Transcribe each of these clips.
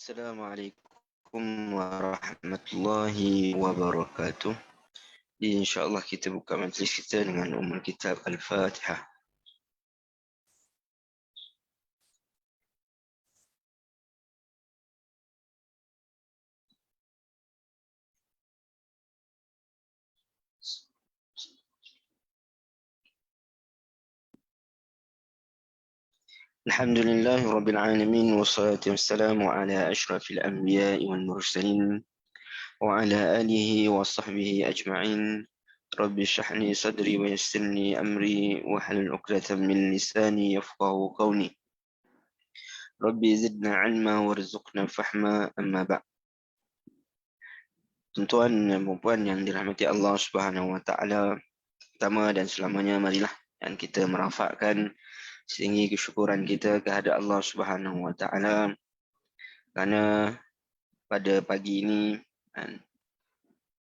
Assalamualaikum warahmatullahi wabarakatuh. InsyaAllah kita buka majlis kita dengan Ummul Kitab Al-Fatihah. Alhamdulillahi Rabbil Alamin. Wassalatu wassalamu ala ashrafil anbiya'i wal mursalin wa ala alihi wa sahbihi ajma'in. Rabbi shrah li sadri wa yassir li amri wa hlul 'uqdatam min lisani yafqahu qawli. Rabbi zidna 'ilma warzuqna fahma, amma ba'd. Tuan-tuan dan puan yang dirahmati Allah Subhanahu wa taala, pertama dan selamanya marilah dan kita merafakkan setinggi kesyukuran kita kehadap Allah Subhanahu wa taala kerana pada pagi ini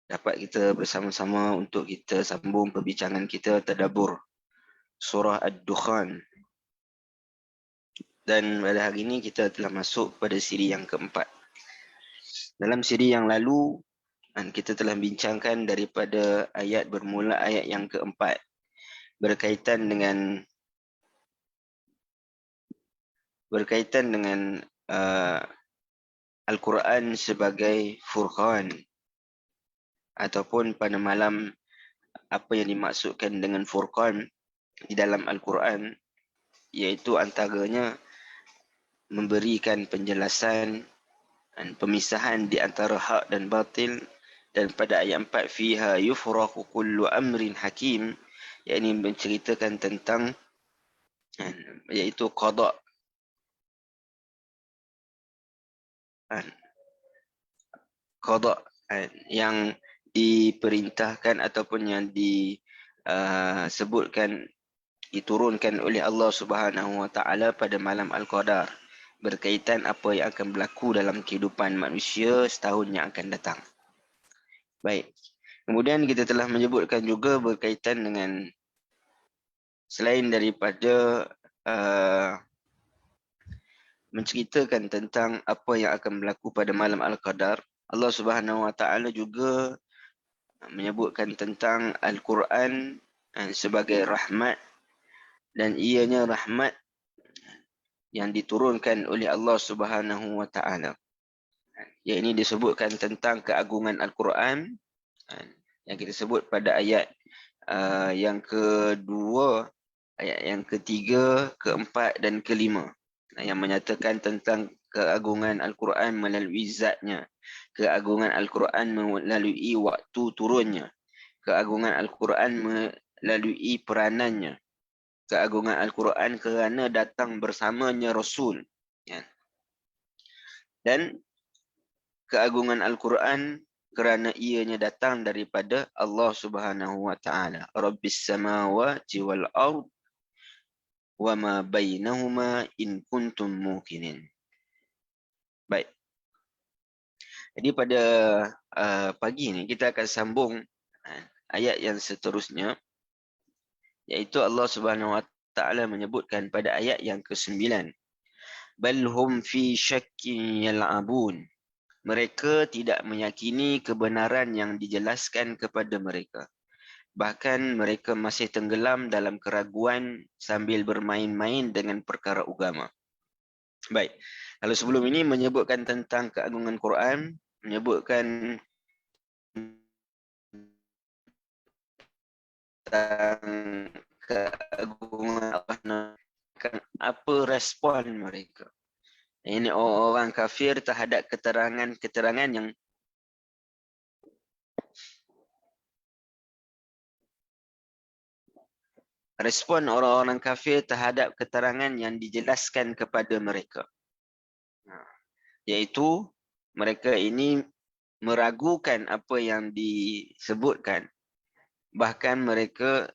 dapat kita bersama-sama untuk kita sambung perbincangan kita tadabbur surah Ad-Dukhan. Dan pada hari ini kita telah masuk pada siri yang keempat. Dalam siri yang lalu kita telah bincangkan daripada ayat bermula ayat yang keempat berkaitan dengan Al-Quran sebagai furqan, ataupun pada malam apa yang dimaksudkan dengan furqan di dalam Al-Quran, iaitu antaranya memberikan penjelasan dan pemisahan di antara hak dan batil. Dan pada ayat 4, fiha yufraqu kullu amrin hakim, yakni menceritakan tentang iaitu qada, yang diperintahkan ataupun yang disebutkan diturunkan oleh Allah Subhanahu wa taala pada malam Al-Qadar, berkaitan apa yang akan berlaku dalam kehidupan manusia setahun yang akan datang. Baik. Kemudian kita telah menyebutkan juga berkaitan dengan selain daripada menceritakan tentang apa yang akan berlaku pada malam Al-Qadar, Allah Subhanahu wa taala juga menyebutkan tentang Al-Quran sebagai rahmat, dan ianya rahmat yang diturunkan oleh Allah Subhanahu wa taala. Yang ini disebutkan tentang keagungan Al-Quran yang kita sebut pada ayat yang kedua, ayat yang ketiga, keempat dan kelima, yang menyatakan tentang keagungan Al-Quran melalui zatnya, keagungan Al-Quran melalui waktu turunnya, keagungan Al-Quran melalui peranannya, keagungan Al-Quran kerana datang bersamanya Rasul, dan keagungan Al-Quran kerana ianya datang daripada Allah Subhanahu wa taala. Rabbis samawati wal ard wa ma bainahuma in kuntum muqinin. Baik. Jadi pada pagi ini kita akan sambung ayat yang seterusnya, iaitu Allah Subhanahu wa taala menyebutkan pada ayat yang ke-9, bal hum fi syakkin yal'abun. Mereka tidak meyakini kebenaran yang dijelaskan kepada mereka. Bahkan mereka masih tenggelam dalam keraguan sambil bermain-main dengan perkara agama. Baik. Kalau sebelum ini menyebutkan tentang keagungan Quran, menyebutkan tentang keagungan Allah, apa respon mereka. Ini orang kafir terhadap keterangan-keterangan yang respon orang-orang kafir terhadap keterangan yang dijelaskan kepada mereka. Iaitu mereka ini meragukan apa yang disebutkan. Bahkan mereka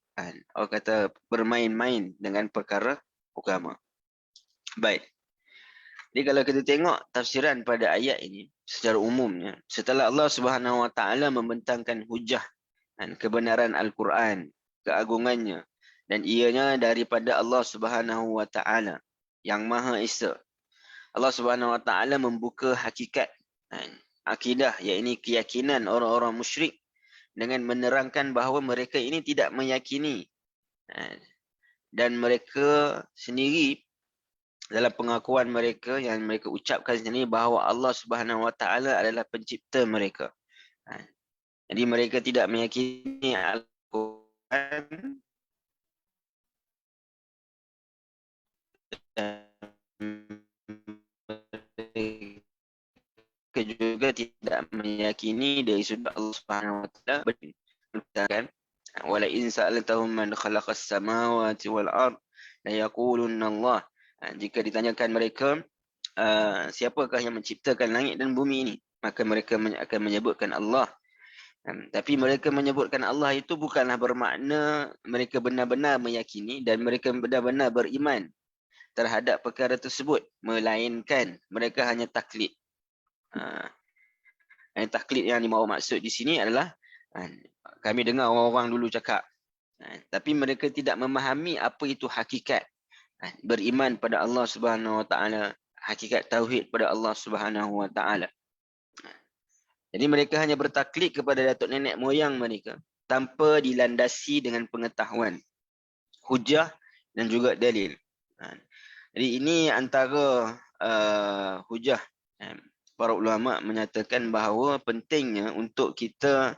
orang kata bermain-main dengan perkara agama. Baik. Jadi kalau kita tengok tafsiran pada ayat ini secara umumnya, setelah Allah Subhanahu wa taala membentangkan hujah dan kebenaran Al-Quran, keagungannya, dan ianya daripada Allah Subhanahu wa taala yang Maha Esa, Allah Subhanahu Wa Taala membuka hakikat akidah, iaitu keyakinan orang-orang musyrik dengan menerangkan bahawa mereka ini tidak meyakini dan mereka sendiri dalam pengakuan mereka yang mereka ucapkan sendiri bahawa Allah Subhanahu Wa Taala adalah pencipta mereka. Jadi mereka tidak meyakini Al-Quran dan mereka juga tidak meyakini dari sudut Allah Subhanahu Wa Taala berkatakan wala in sa'altahum man khalaqas samawati wal ard la yaqulunna Allah. Jika ditanyakan mereka siapakah yang menciptakan langit dan bumi ini, maka mereka akan menyebutkan Allah. Tapi mereka menyebutkan Allah itu bukanlah bermakna mereka benar-benar meyakini dan mereka benar-benar beriman terhadap perkara tersebut, melainkan mereka hanya taklid. Taklid yang dimahu maksud di sini adalah kami dengar orang-orang dulu cakap, tapi mereka tidak memahami apa itu hakikat beriman pada Allah Subhanahu Wa Taala, hakikat tauhid pada Allah Subhanahu Wa Taala. Jadi mereka hanya bertaklid kepada datuk nenek moyang mereka tanpa dilandasi dengan pengetahuan, hujah dan juga dalil. Jadi ini antara hujah. Para ulama menyatakan bahawa pentingnya untuk kita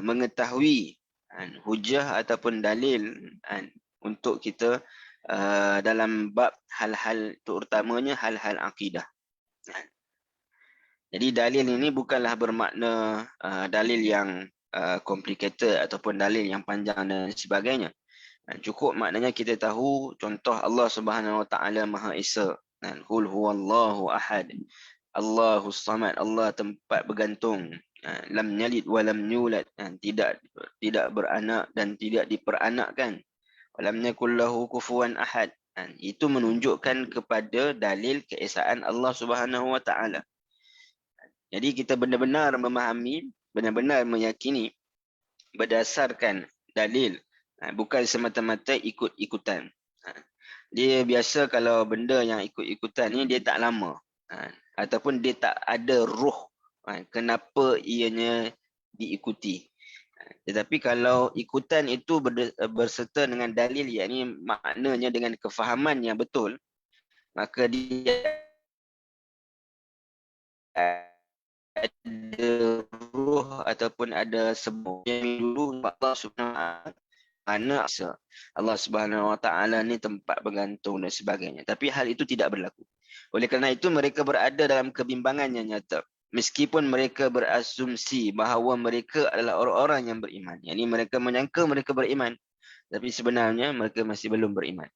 mengetahui hujah ataupun dalil untuk kita dalam bab hal-hal, terutamanya hal-hal akidah. Jadi dalil ini bukanlah bermakna dalil yang complicated ataupun dalil yang panjang dan sebagainya. Cukup maknanya kita tahu contoh Allah Subhanahu Wa Taala Maha Esa. Qul huwallahu ahad. Allahus samad. Allah tempat bergantung. Lam yalid wa lam yulad. Tidak beranak dan tidak diperanakkan. Wa lam yakul lahu kufuwan ahad. Itu menunjukkan kepada dalil keesaan Allah Subhanahu Wa Taala. Jadi kita benar-benar memahami, benar-benar meyakini berdasarkan dalil, bukan semata-mata ikut-ikutan. Dia biasa kalau benda yang ikut-ikutan ni dia tak lama, ataupun dia tak ada ruh kenapa ianya diikuti. Tetapi kalau ikutan itu berserta dengan dalil, yakni maknanya dengan kefahaman yang betul, maka dia ada ruh ataupun ada sebab yang dulu Allah Subhanahu Wa Taala, Allah Subhanahu Wa Taala ni tempat bergantung dan sebagainya. Tapi hal itu tidak berlaku. Oleh kerana itu mereka berada dalam kebimbangan yang nyata. Meskipun mereka berasumsi bahawa mereka adalah orang-orang yang beriman. Yani mereka menyangka mereka beriman, tapi sebenarnya mereka masih belum beriman.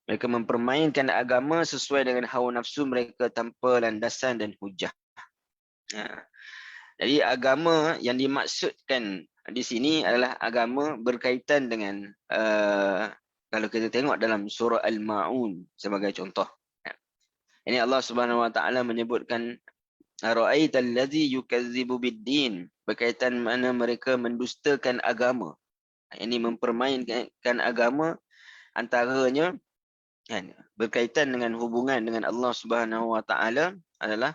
Mereka mempermainkan agama sesuai dengan hawa nafsu mereka tanpa landasan dan hujah. Jadi agama yang dimaksudkan di sini adalah agama berkaitan dengan kalau kita tengok dalam surah Al-Ma'un sebagai contoh. Ini Allah Subhanahu Wa Taala menyebutkan ara'aital ladzi yukazzibu bid-din, berkaitan mana mereka mendustakan agama. Ini mempermainkan agama, antaranya berkaitan dengan hubungan dengan Allah Subhanahu Wa Taala adalah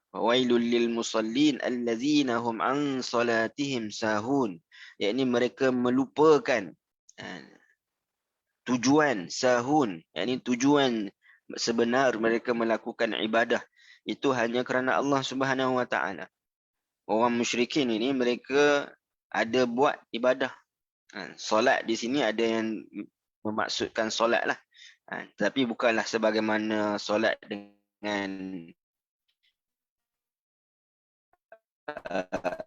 wailul lil musallin allazina hum an salatihim sahun, yakni mereka melupakan tujuan sahun, yakni tujuan sebenar mereka melakukan ibadah itu hanya kerana Allah Subhanahu Wa Taala. Orang musyrikin ini mereka ada buat ibadah. Solat di sini ada yang memaksudkan solat lah. Tapi bukanlah sebagaimana solat dengan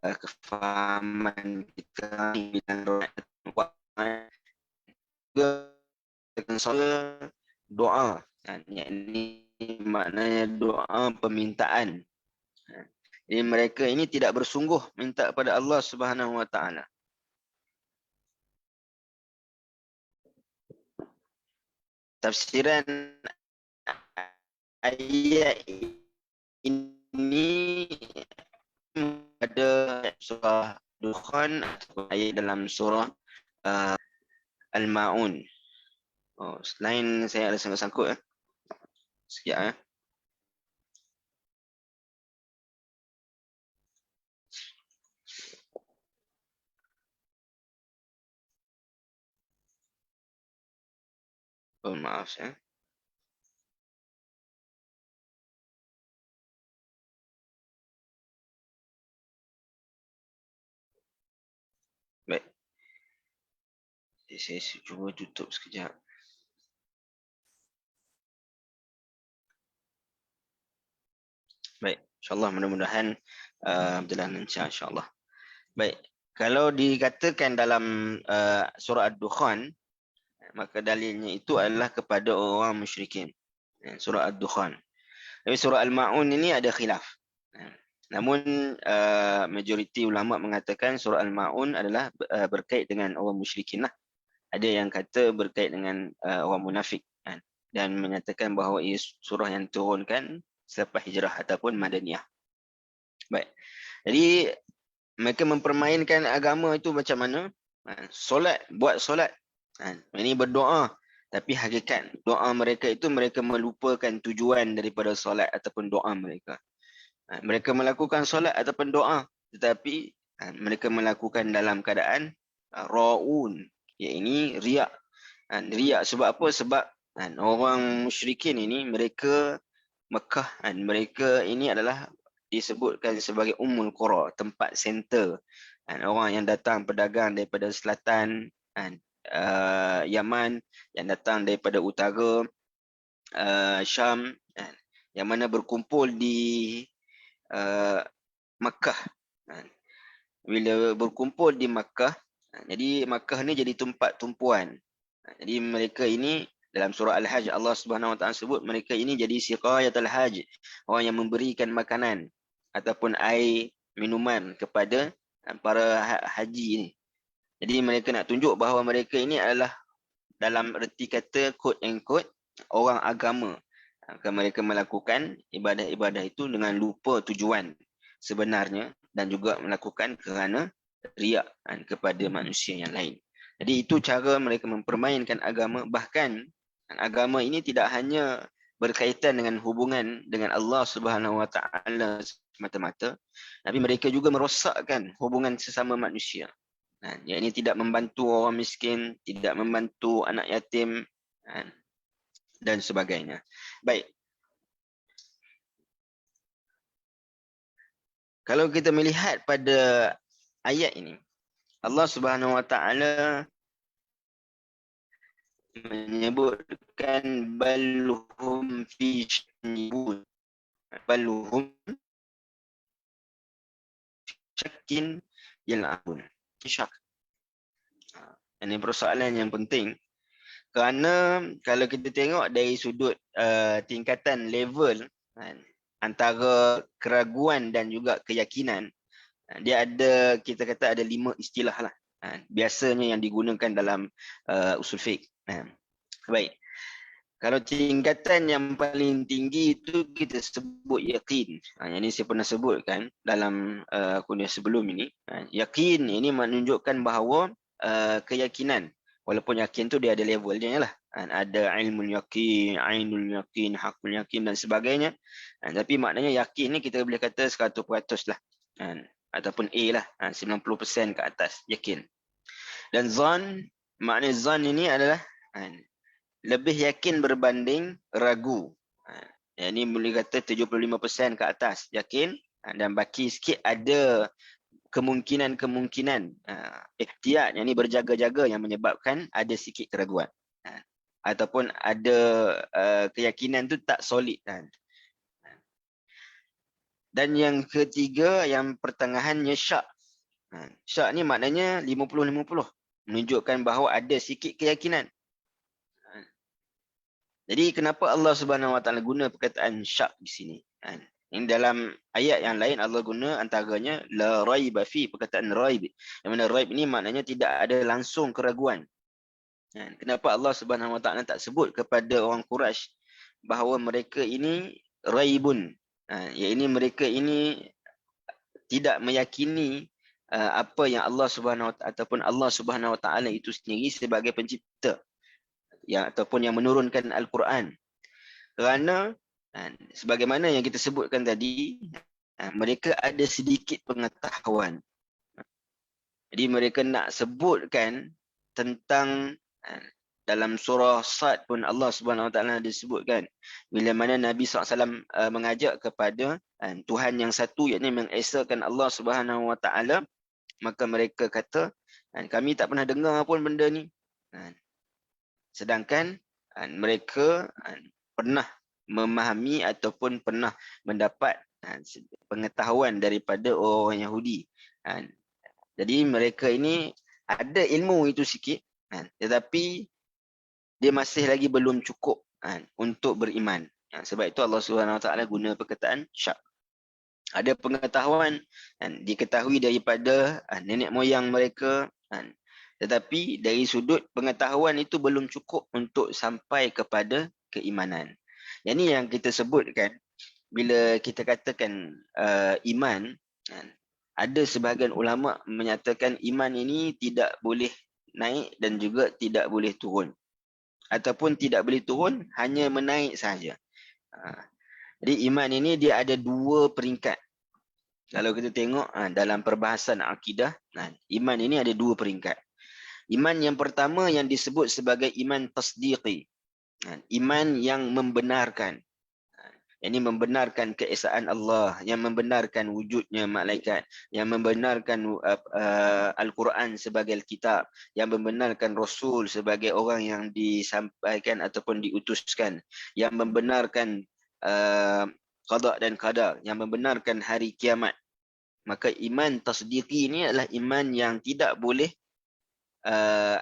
kefahaman kita dengan solat doa. Ini maknanya doa permintaan. Jadi mereka ini tidak bersungguh minta kepada Allah Subhanahu Wa Taala. Tafsiran ayat ini ada surah Dukhan atau ayat dalam surah Al-Ma'un. Selain saya ada sangkut-sangkut. Sekejap. Oh, maaf ya. Baik. Saya cuba tutup sekejap. Baik. InsyaAllah mudah-mudahan berjalan lancar insyaAllah. Baik. Kalau dikatakan dalam surah Ad-Dukhan, maka dalilnya itu adalah kepada orang musyrikin. Surah Ad-Dukhan. Tapi surah Al-Ma'un ini ada khilaf. Namun majoriti ulama mengatakan surah Al-Ma'un adalah berkait dengan orang musyrikin lah. Ada yang kata berkait dengan orang munafik kan? Dan menyatakan bahawa ia surah yang turunkan selepas hijrah ataupun Madaniyah. Baik. Jadi mereka mempermainkan agama itu macam mana? Solat, buat solat. Ini berdoa. Tapi hakikat doa mereka itu mereka melupakan tujuan daripada solat ataupun doa mereka. Mereka melakukan solat ataupun doa. Tetapi mereka melakukan dalam keadaan ra'un. Iaitu riak. Riak sebab apa? Sebab orang musyrikin ini mereka Mekah mereka ini adalah disebutkan sebagai Ummul Qura, tempat center. Orang yang datang pedagang daripada selatan Yaman, yang datang daripada utara Syam, yang mana berkumpul di Makkah. Bila berkumpul di Makkah, jadi Makkah ni jadi tempat tumpuan. Jadi mereka ini dalam surah Al-Hajj Allah Subhanahu Wa Taala sebut mereka ini jadi siqayatul hajj, orang yang memberikan makanan ataupun air minuman kepada para haji ini. Jadi mereka nak tunjuk bahawa mereka ini adalah dalam erti kata quote and quote orang agama. Mereka melakukan ibadah-ibadah itu dengan lupa tujuan sebenarnya dan juga melakukan kerana riak kepada manusia yang lain. Jadi itu cara mereka mempermainkan agama. Bahkan agama ini tidak hanya berkaitan dengan hubungan dengan Allah Subhanahu Wa Taala semata-mata, tapi mereka juga merosakkan hubungan sesama manusia. Yang ini tidak membantu orang miskin, tidak membantu anak yatim dan sebagainya. Baik. Kalau kita melihat pada ayat ini, Allah Subhanahu Wa Taala menyebutkan balhum fi syibun, balhum syakin yal'abun. Syak. Ini persoalan yang penting kerana kalau kita tengok dari sudut tingkatan level antara keraguan dan juga keyakinan, dia ada, kita kata ada 5 istilah lah biasanya yang digunakan dalam usul fiqh. Baik. Kalau tingkatan yang paling tinggi itu kita sebut yakin. Yang ini saya pernah sebutkan dalam kuliah sebelum ini. Yakin ini menunjukkan bahawa keyakinan. Walaupun yakin tu dia ada levelnya lah. Ada ilmu yakin, ainul yakin, hakul yakin dan sebagainya. Tapi maknanya yakin ni kita boleh kata 100% lah. Ataupun A lah. 90% ke atas yakin. Dan zan, makna zan ini adalah lebih yakin berbanding ragu. Ini boleh kata 75% ke atas yakin dan baki sikit ada kemungkinan ihtiyat, yang ini berjaga-jaga yang menyebabkan ada sikit keraguan. Ataupun ada keyakinan tu tak solid. Dan yang ketiga, yang pertengahannya syak. Syak ni maknanya 50-50. Menunjukkan bahawa ada sikit keyakinan. Jadi kenapa Allah Subhanahu Wa Taala guna perkataan syak di sini? Ini dalam ayat yang lain Allah guna antaranya la raiba fi, perkataan raib. Yang mana raib ini maknanya tidak ada langsung keraguan. Kenapa Allah Subhanahu Wa Taala tak sebut kepada orang Quraisy bahawa mereka ini raibun? Iaitu mereka ini tidak meyakini apa yang Allah Subhanahu Wa Taala ataupun Allah Subhanahu Wa Taala itu sendiri sebagai pencipta ataupun yang menurunkan Al-Quran. Kerana sebagaimana yang kita sebutkan tadi, mereka ada sedikit pengetahuan. Jadi mereka nak sebutkan tentang dalam surah Sad pun Allah Subhanahu Wa Taala disebutkan bila mana Nabi SAW mengajak kepada Tuhan yang satu, yakni mengesakan Allah Subhanahu Wa Taala, maka mereka kata kami tak pernah dengar pun benda ni. Sedangkan mereka pernah memahami ataupun pernah mendapat pengetahuan daripada orang Yahudi. Jadi mereka ini ada ilmu itu sikit, tetapi dia masih lagi belum cukup untuk beriman. Sebab itu Allah Subhanahu Wa Taala guna perkataan syak. Ada pengetahuan diketahui daripada nenek moyang mereka, tetapi dari sudut pengetahuan itu belum cukup untuk sampai kepada keimanan. Yang ini yang kita sebutkan bila kita katakan iman. Ada sebahagian ulama menyatakan iman ini tidak boleh naik dan juga tidak boleh turun. Ataupun tidak boleh turun, hanya menaik sahaja. Jadi iman ini dia ada dua peringkat. Kalau kita tengok dalam perbahasan akidah, iman ini ada dua peringkat. Iman yang pertama yang disebut sebagai iman tasdiqi. Iman yang membenarkan. Ini membenarkan keesaan Allah, yang membenarkan wujudnya malaikat, yang membenarkan Al-Quran sebagai kitab, yang membenarkan Rasul sebagai orang yang disampaikan ataupun diutuskan, yang membenarkan qada dan qadar, yang membenarkan hari kiamat. Maka iman tasdiqi ini adalah iman yang tidak boleh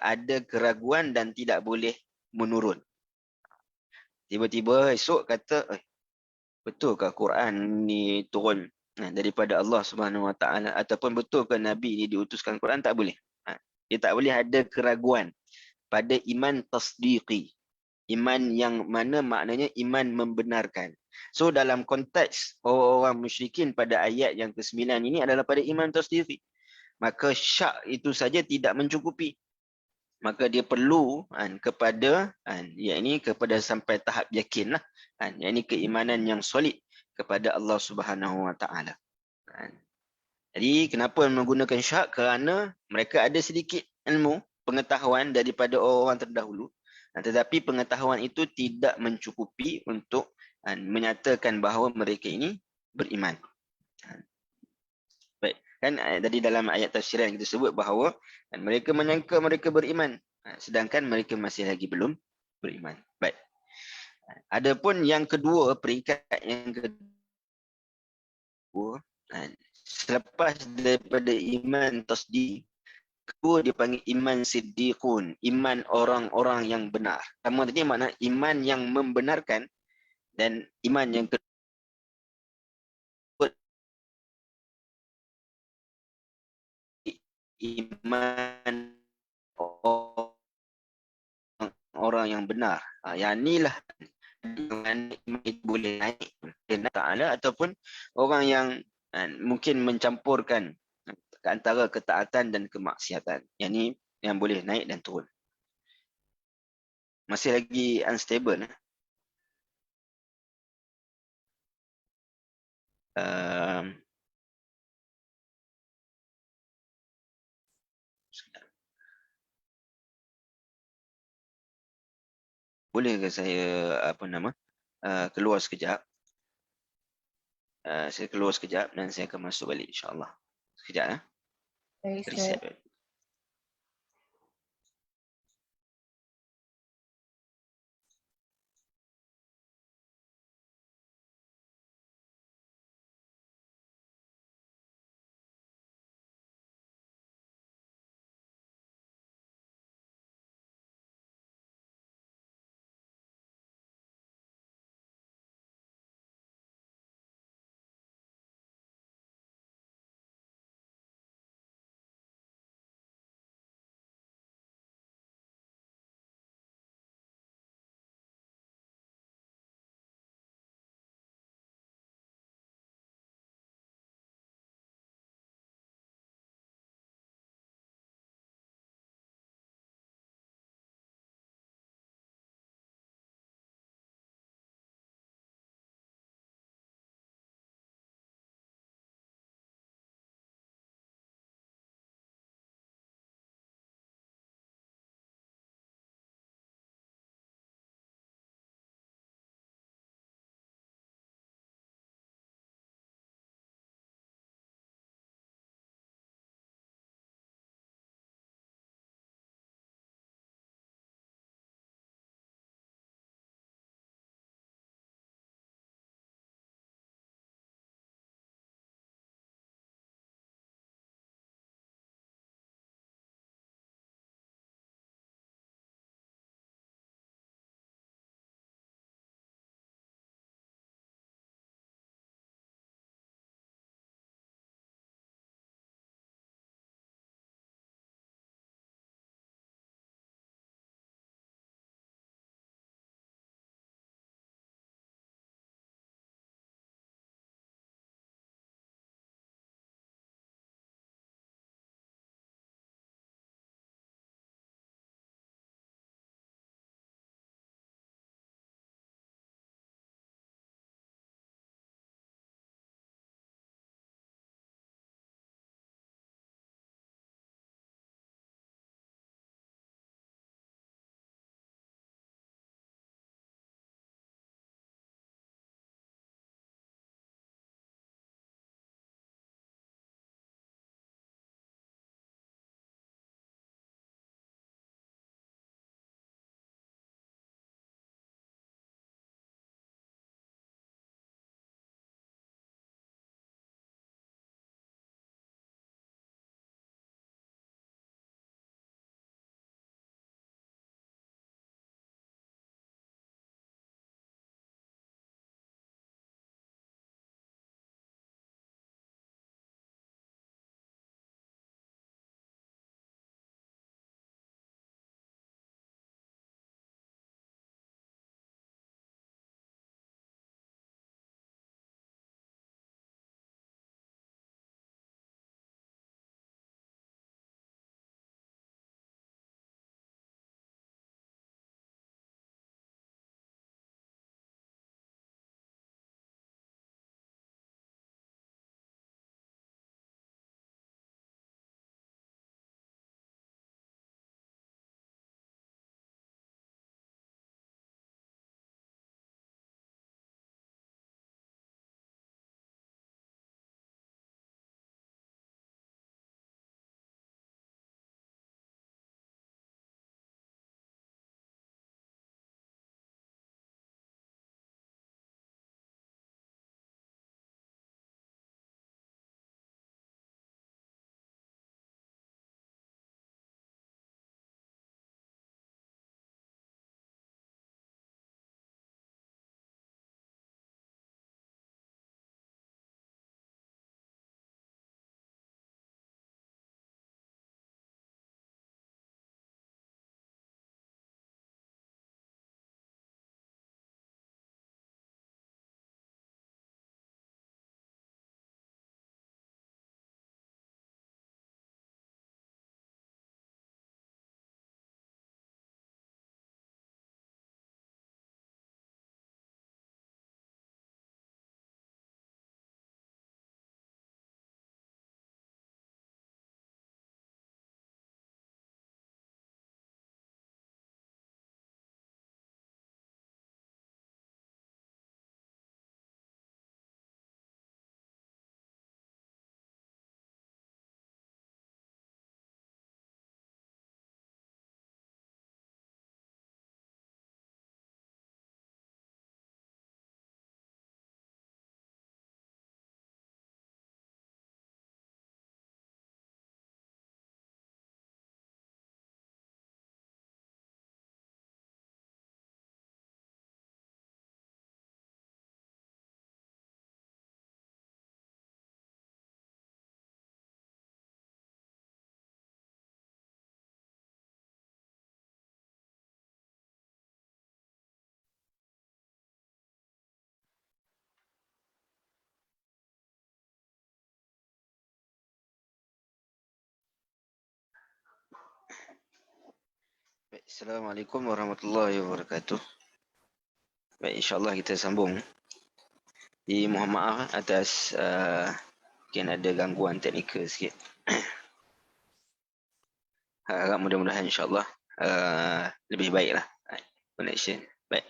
ada keraguan dan tidak boleh menurun. Tiba-tiba esok kata, betulkah Quran ni turun daripada Allah Subhanahu Wa Taala, ataupun betulkah Nabi ni diutuskan Quran? Tak boleh. Dia tak boleh ada keraguan pada iman tasdiqi. Iman yang mana maknanya iman membenarkan. So dalam konteks orang musyrikin pada ayat yang ke-9 ini adalah pada iman tasdiqi. Maka syak itu saja tidak mencukupi. Maka dia perlu kepada yakni kepada sampai tahap yakin lah, yakni keimanan yang solid kepada Allah Subhanahu Wa Taala. Jadi kenapa menggunakan syak? Kerana mereka ada sedikit ilmu, pengetahuan daripada orang terdahulu, tetapi pengetahuan itu tidak mencukupi untuk menyatakan bahawa mereka ini beriman. Baik, kan tadi dalam ayat tafsiran kita sebut bahawa mereka menyangka mereka beriman, sedangkan mereka masih lagi belum beriman. Baik. Adapun yang kedua, peringkat yang kedua, selepas daripada iman tasdiq, kedua dipanggil iman siddiqun, iman orang-orang yang benar. Pertama tadi makna iman yang membenarkan, dan iman yang kedua iman orang yang benar. Yang inilah iman itu boleh naik kepada Ta'ala, ataupun orang yang mungkin mencampurkan antara ketaatan dan kemaksiatan. Yang ini yang boleh naik dan turun. Masih lagi unstable. Boleh ke saya keluar sekejap? Saya keluar sekejap dan saya akan masuk balik, insya-Allah. Sekejap ya. Baik, Ustaz. Reset. Baik, Assalamualaikum warahmatullahi wabarakatuh. Baik, insyaAllah kita sambung. Mohon maaf atas mungkin ada gangguan teknikal sikit. Harap mudah-mudahan insyaAllah lebih baiklah connection. Baik.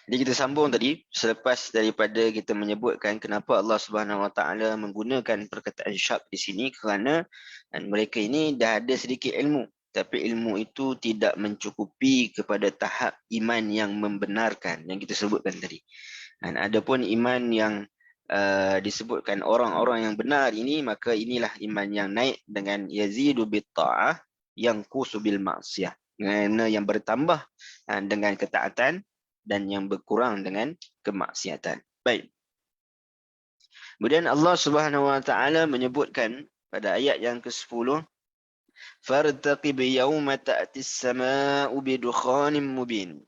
Jadi kita sambung tadi selepas daripada kita menyebutkan kenapa Allah Subhanahu Wa Taala menggunakan perkataan syak di sini kerana mereka ini dah ada sedikit ilmu, tapi ilmu itu tidak mencukupi kepada tahap iman yang membenarkan yang kita sebutkan tadi. Dan adapun iman yang disebutkan orang-orang yang benar ini, maka inilah iman yang naik dengan yazidu bit ta'ah yang kusubil maksiyah, kerana yang bertambah dengan ketaatan dan yang berkurang dengan kemaksiatan. Baik. Kemudian Allah Subhanahu Wa Taala menyebutkan pada ayat yang ke-10, "Fartaqib yawma ta'tis sama'u bidukhanin mubin."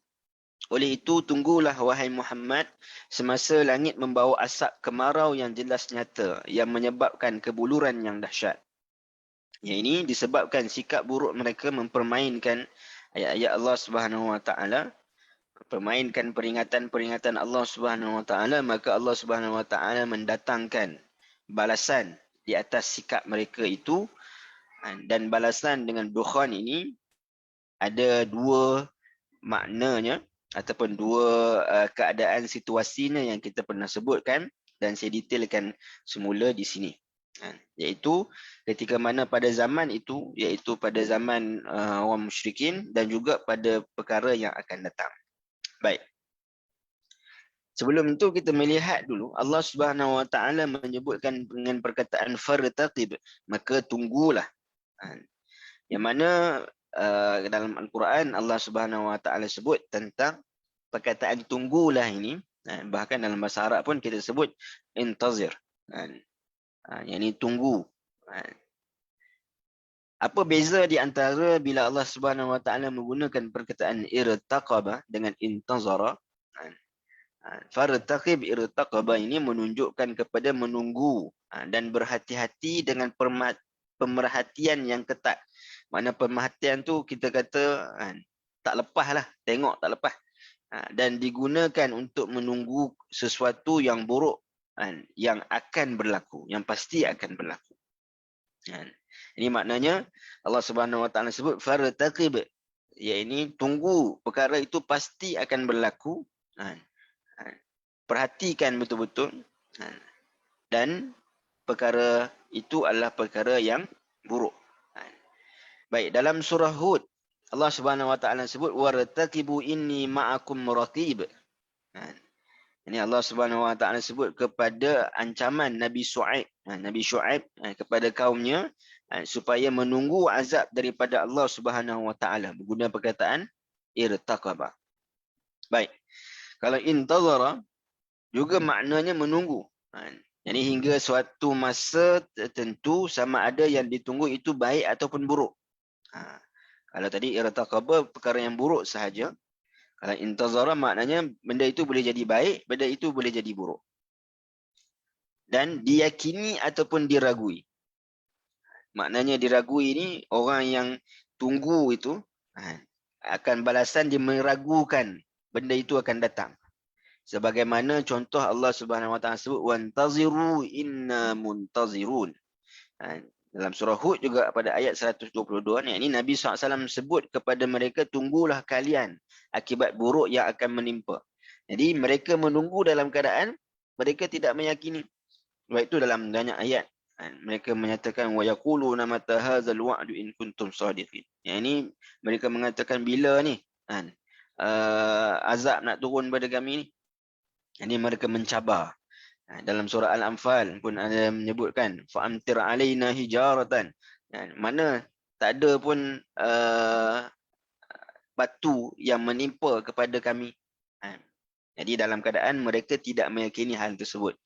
Oleh itu, tunggulah wahai Muhammad semasa langit membawa asap kemarau yang jelas nyata yang menyebabkan kebuluran yang dahsyat. Yang ini disebabkan sikap buruk mereka mempermainkan ayat-ayat Allah Subhanahu Wa Taala, permainkan peringatan-peringatan Allah Subhanahu Wa Taala, maka Allah Subhanahu Wa Taala mendatangkan balasan di atas sikap mereka itu, dan balasan dengan dukhan ini ada dua maknanya ataupun dua keadaan situasinya yang kita pernah sebutkan dan saya detailkan semula di sini. Iaitu ketika mana pada zaman itu, iaitu pada zaman orang musyrikin dan juga pada perkara yang akan datang. Baik. Sebelum itu kita melihat dulu Allah Subhanahu Wa Taala menyebutkan dengan perkataan fartaqib, maka tunggulah. Yang mana dalam Al-Quran Allah Subhanahu Wa Taala sebut tentang perkataan tunggulah ini, bahkan dalam bahasa Arab pun kita sebut intazir, yang ini tunggu. Apa beza di antara bila Allah Subhanahu Wa Taala menggunakan perkataan irtaqaba dengan intazara? Fartaqib irtaqaba ini menunjukkan kepada menunggu dan berhati-hati dengan pemerhatian yang ketat. Mana pemerhatian tu kita kata tak lepas lah, tengok tak lepas. Dan digunakan untuk menunggu sesuatu yang buruk yang akan berlaku, yang pasti akan berlaku. Ini maknanya Allah Subhanahu Wa Taala sebut fartaqib, iaitu tunggu perkara itu pasti akan berlaku. Perhatikan betul-betul dan perkara itu adalah perkara yang buruk. Baik, dalam surah Hud Allah Subhanahu Wa Taala sebut wartaqibu inni ma'akum raqib. Ini Allah Subhanahu Wa Taala sebut kepada ancaman Nabi Shu'aib, Nabi Shu'aib kepada kaumnya supaya menunggu azab daripada Allah Subhanahu Wa Taala menggunakan perkataan irtaqaba. Baik. Kalau intazara juga maknanya menunggu. Jadi hingga suatu masa tertentu sama ada yang ditunggu itu baik ataupun buruk. Kalau tadi irtaqaba perkara yang buruk sahaja. Kalau intazara maknanya benda itu boleh jadi baik, benda itu boleh jadi buruk. Dan diyakini ataupun diragui. Maknanya diragui ini orang yang tunggu itu akan balasan dia meragukan benda itu akan datang. Sebagaimana contoh Allah Subhanahu Wa Taala sebut wantaziru inna muntazirun. Dalam surah Hud juga pada ayat 122 ni, ini Nabi SAW sebut kepada mereka tunggulah kalian akibat buruk yang akan menimpa. Jadi mereka menunggu dalam keadaan mereka tidak meyakini. Sebab itu dalam banyak ayat mereka menyatakan wa yaquluna mata hadzal wa'du in kuntum shadiqin. Yang ini mereka mengatakan bila ni azab nak turun pada kami ni. Ini mereka mencabar. Dalam surah Al-Anfal pun ada menyebutkan fa'amtir alaina hijaratan. Mana tak ada pun batu yang menimpa kepada kami. Jadi dalam keadaan mereka tidak meyakini hal tersebut.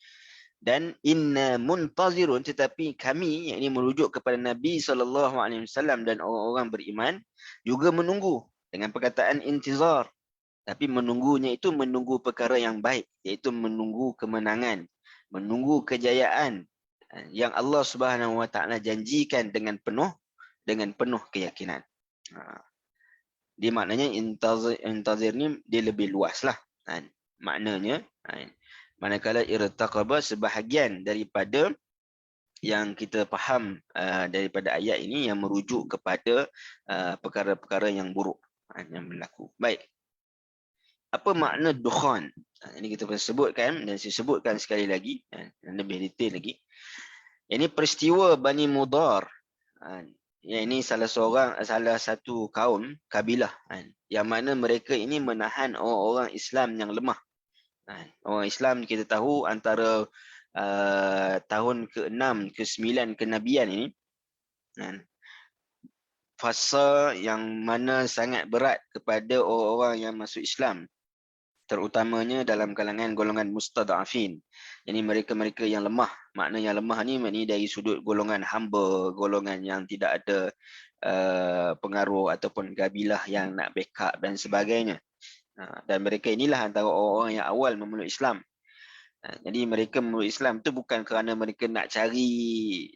Dan inna muntazirun, tetapi kami, yang ini merujuk kepada Nabi SAW dan orang-orang beriman juga menunggu dengan perkataan intizar. Tapi menunggunya itu menunggu perkara yang baik, iaitu menunggu kemenangan, menunggu kejayaan yang Allah Subhanahu Wa Taala janjikan dengan penuh keyakinan. Dia maknanya intazir ni dia lebih luas lah. Maknanya, manakala irtaqaba sebahagian daripada yang kita faham daripada ayat ini yang merujuk kepada perkara-perkara yang buruk yang berlaku. Baik. Apa makna dukhan? Ini kita pernah sebutkan dan saya sebutkan sekali lagi lebih detail lagi. Ini peristiwa Bani Mudar. Ini salah satu kaum kabilah yang mana mereka ini menahan orang-orang Islam yang lemah. Orang Islam kita tahu antara tahun ke-6 ke-9 kenabian ini fasa yang mana sangat berat kepada orang-orang yang masuk Islam, terutamanya dalam kalangan golongan mustad'afin. Jadi mereka-mereka yang lemah. Makna yang lemah ni maknanya dari sudut golongan hamba, golongan yang tidak ada pengaruh ataupun kabilah yang nak backup dan sebagainya. Dan mereka inilah antara orang-orang yang awal memeluk Islam. Jadi mereka memeluk Islam tu bukan kerana mereka nak cari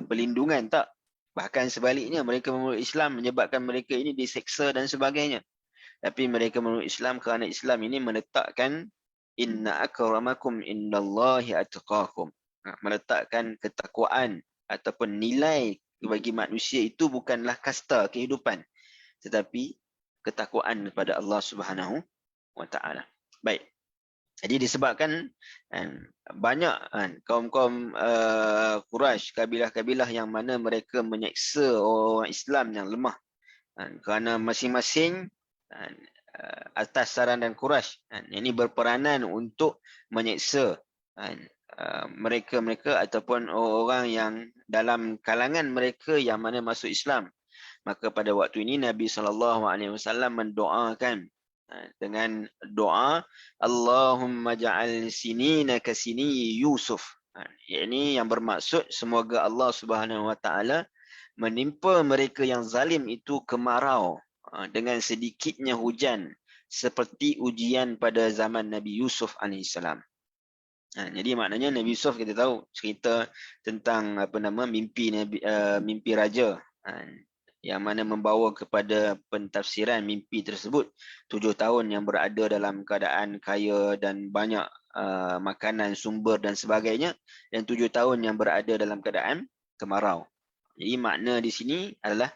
perlindungan, tak. Bahkan sebaliknya, mereka memeluk Islam menyebabkan mereka ini diseksa dan sebagainya. Tapi mereka memeluk Islam kerana Islam ini meletakkan inna akramakum indallahi atqakum. Meletakkan ketakwaan ataupun nilai bagi manusia itu bukanlah kasta kehidupan, tetapi ketakwaan kepada Allah Subhanahu wa taala. Baik. Jadi disebabkan banyak kaum-kaum Quraisy, kabilah-kabilah yang mana mereka menyeksa orang Islam yang lemah, kerana masing-masing atas saran dan Quraisy ini berperanan untuk menyeksa mereka-mereka ataupun orang yang dalam kalangan mereka yang mana masuk Islam. Maka pada waktu ini Nabi SAW mendoakan dengan doa Allahumma ja'al sinina ka sini Yusuf. Ini yang bermaksud semoga Allah Subhanahu wa taala menimpa mereka yang zalim itu kemarau dengan sedikitnya hujan seperti ujian pada zaman Nabi Yusuf alaihissalam. Jadi maknanya Nabi Yusuf kita tahu cerita tentang mimpi raja yang mana membawa kepada pentafsiran mimpi tersebut. 7 tahun yang berada dalam keadaan kaya dan banyak makanan, sumber dan sebagainya, dan 7 tahun yang berada dalam keadaan kemarau. Jadi makna di sini adalah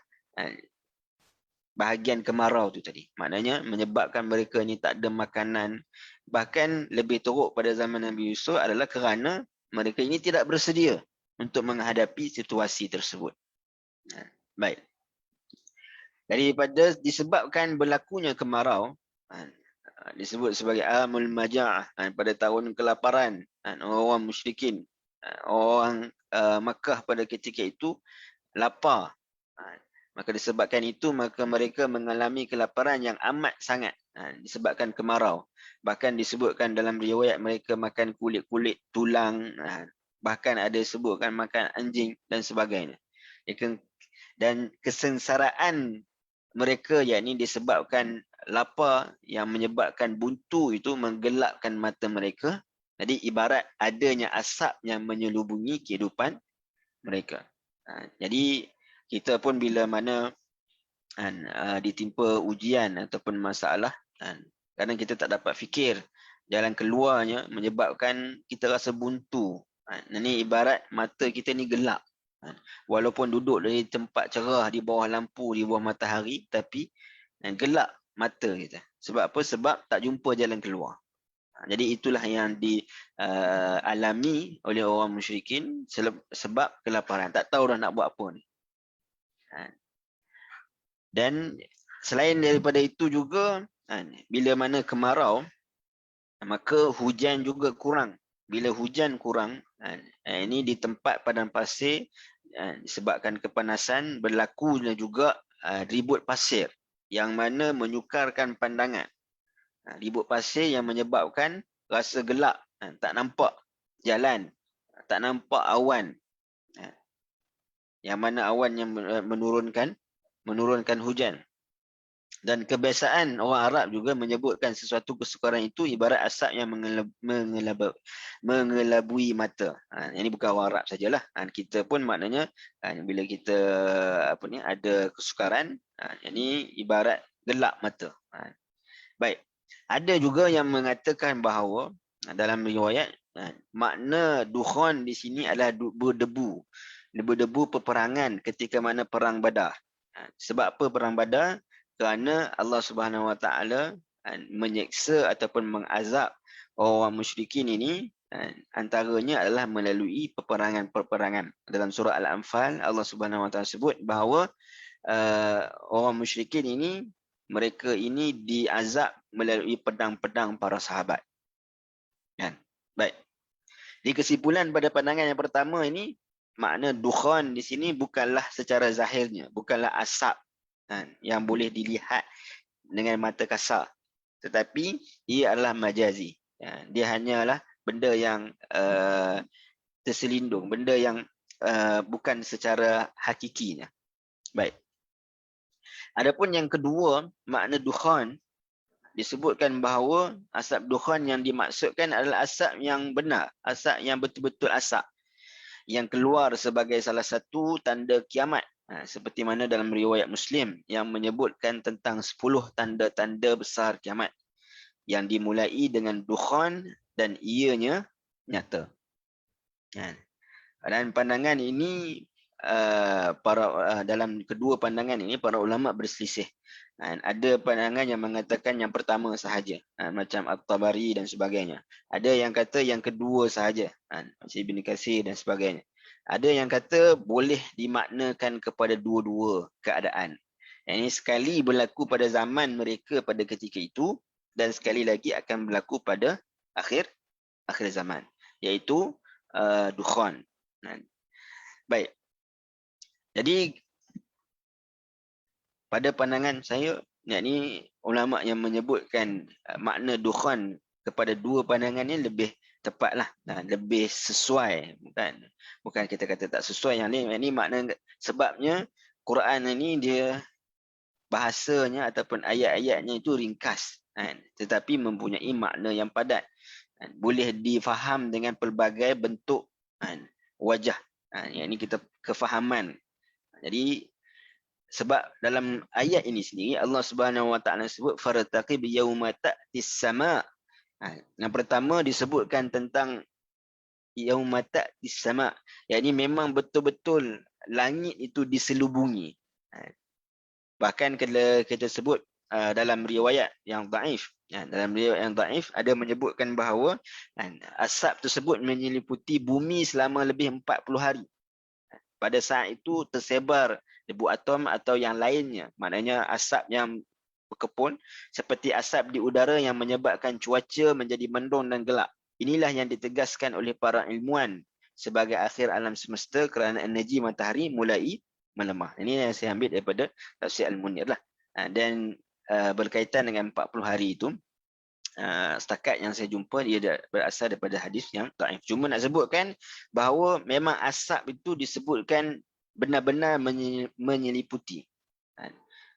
bahagian kemarau tu tadi. Maknanya menyebabkan mereka ni tak ada makanan. Bahkan lebih teruk pada zaman Nabi Yusuf adalah kerana mereka ini tidak bersedia untuk menghadapi situasi tersebut. Baik. Daripada disebabkan berlakunya kemarau, disebut sebagai amul maja'ah, pada tahun kelaparan, orang musyrikin, orang Makkah pada ketika itu lapar. Maka disebabkan itu, maka mereka mengalami kelaparan yang amat sangat disebabkan kemarau. Bahkan disebutkan dalam riwayat mereka makan kulit-kulit tulang, bahkan ada disebutkan makan anjing dan sebagainya. Dan kesengsaraan mereka yakni disebabkan lapar yang menyebabkan buntu itu menggelapkan mata mereka. Jadi ibarat adanya asap yang menyelubungi kehidupan mereka. Jadi kita pun bila mana ditimpa ujian ataupun masalah, kadang kita tak dapat fikir jalan keluarnya, menyebabkan kita rasa buntu. Ini ibarat mata kita ni gelap. Walaupun duduk di tempat cerah, di bawah lampu, di bawah matahari, tapi gelap mata kita. Sebab apa? Sebab tak jumpa jalan keluar. Jadi itulah yang dialami oleh orang musyrikin sebab kelaparan. Tak tahu dah nak buat apa ni. Dan selain daripada itu juga, bila mana kemarau, maka hujan juga kurang. Bila hujan kurang, ini di tempat padang pasir, disebabkan kepanasan, berlakunya juga ribut pasir yang mana menyukarkan pandangan. Ribut pasir yang menyebabkan rasa gelap, tak nampak jalan, tak nampak awan. Yang mana awan yang menurunkan hujan. Dan kebiasaan orang Arab juga menyebutkan sesuatu kesukaran itu ibarat asap yang mengelabui mata. Ini bukan orang Arab sajalah. Kita pun maknanya bila kita ada kesukaran, ini ibarat gelap mata. Baik. Ada juga yang mengatakan bahawa dalam riwayat makna dukhan di sini adalah berdebu. Berdebu peperangan ketika mana perang Badar. Sebab apa perang Badar? Kerana Allah Subhanahu Wa Taala menyeksa ataupun mengazab orang musyrikin ini, antaranya adalah melalui peperangan-peperangan. Dalam surah Al-Anfal Allah Subhanahu Wa Taala sebut bahawa orang musyrikin ini, mereka ini diazab melalui pedang-pedang para sahabat. Kan? Baik. Di kesimpulan pada pandangan yang pertama ini, makna dukhan di sini bukanlah secara zahirnya, bukanlah asap yang boleh dilihat dengan mata kasar, tetapi ia adalah majazi. Dia hanyalah benda yang terselindung, benda yang bukan secara hakikinya. Baik. Adapun yang kedua, makna dukhan, disebutkan bahawa asap dukhan yang dimaksudkan adalah asap yang benar, asap yang betul-betul asap, yang keluar sebagai salah satu tanda kiamat. Seperti mana dalam riwayat Muslim yang menyebutkan tentang 10 tanda-tanda besar kiamat yang dimulai dengan dukhan dan ianya nyata. Dan pandangan ini dalam kedua pandangan ini para ulama berselisih. Ada pandangan yang mengatakan yang pertama sahaja, macam At-Tabari dan sebagainya. Ada yang kata yang kedua sahaja, macam Ibn Katsir dan sebagainya. Ada yang kata boleh dimaknakan kepada dua-dua keadaan. Ini sekali berlaku pada zaman mereka pada ketika itu, dan sekali lagi akan berlaku pada akhir zaman, iaitu dukhan. Baik. Jadi pada pandangan saya, yakni ulama yang menyebutkan makna dukhan kepada dua pandangan ini lebih tepatlah, lebih sesuai. Bukan kita kata tak sesuai, yang ini makna, sebabnya Quran ini dia bahasanya ataupun ayat-ayatnya itu ringkas, tetapi mempunyai makna yang padat, boleh difaham dengan pelbagai bentuk wajah, yang ini kita kefahaman. Jadi sebab dalam ayat ini sendiri Allah Subhanahu Wa Taala sebut fartaqib yauma ta'tis sama. Yang pertama disebutkan tentang yauma ta'tis sama, yakni memang betul-betul langit itu diselubungi. Bahkan kita sebut dalam riwayat yang dhaif, dalam riwayat yang dhaif ada menyebutkan bahawa asap tersebut menyeliputi bumi selama lebih 40 hari. Pada saat itu tersebar debu atom atau yang lainnya, maknanya asap yang berkepun seperti asap di udara yang menyebabkan cuaca menjadi mendung dan gelap. Inilah yang ditegaskan oleh para ilmuwan sebagai akhir alam semesta kerana energi matahari mulai melemah. Ini yang saya ambil daripada tafsir Al-Munir lah. Dan berkaitan dengan 40 hari itu, setakat yang saya jumpa dia berasal daripada hadis yang dhaif. Cuma nak sebutkan bahawa memang asap itu disebutkan benar-benar menyeliputi.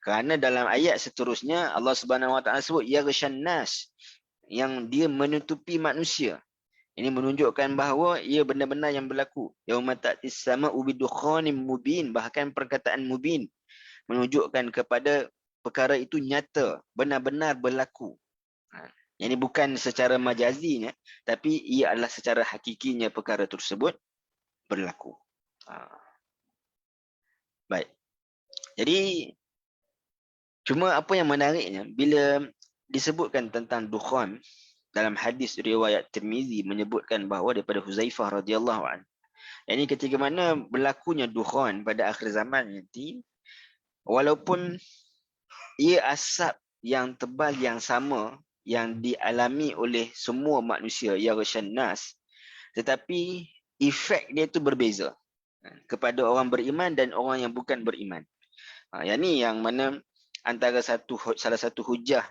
Kerana dalam ayat seterusnya Allah Subhanahu Wa Taala sebut yaghshan nas, yang dia menutupi manusia. Ini menunjukkan bahawa ia benar-benar yang berlaku. Yauma ta'tis sama'u bidukhanin mubin, bahkan perkataan mubin menunjukkan kepada perkara itu nyata, benar-benar berlaku. Yang ini bukan secara majazinya, tapi ia adalah secara hakikinya perkara tersebut berlaku. Baik. Jadi, cuma apa yang menariknya, bila disebutkan tentang dukhan, dalam hadis riwayat Tirmizi menyebutkan bahawa daripada Huzaifah radhiyallahu anhu, yang ini ketika mana berlakunya dukhan pada akhir zaman nanti, walaupun ia asap yang tebal yang sama yang dialami oleh semua manusia, yaghshan nas, tetapi efek dia itu berbeza kepada orang beriman dan orang yang bukan beriman. Yang ni yang mana antara salah satu hujah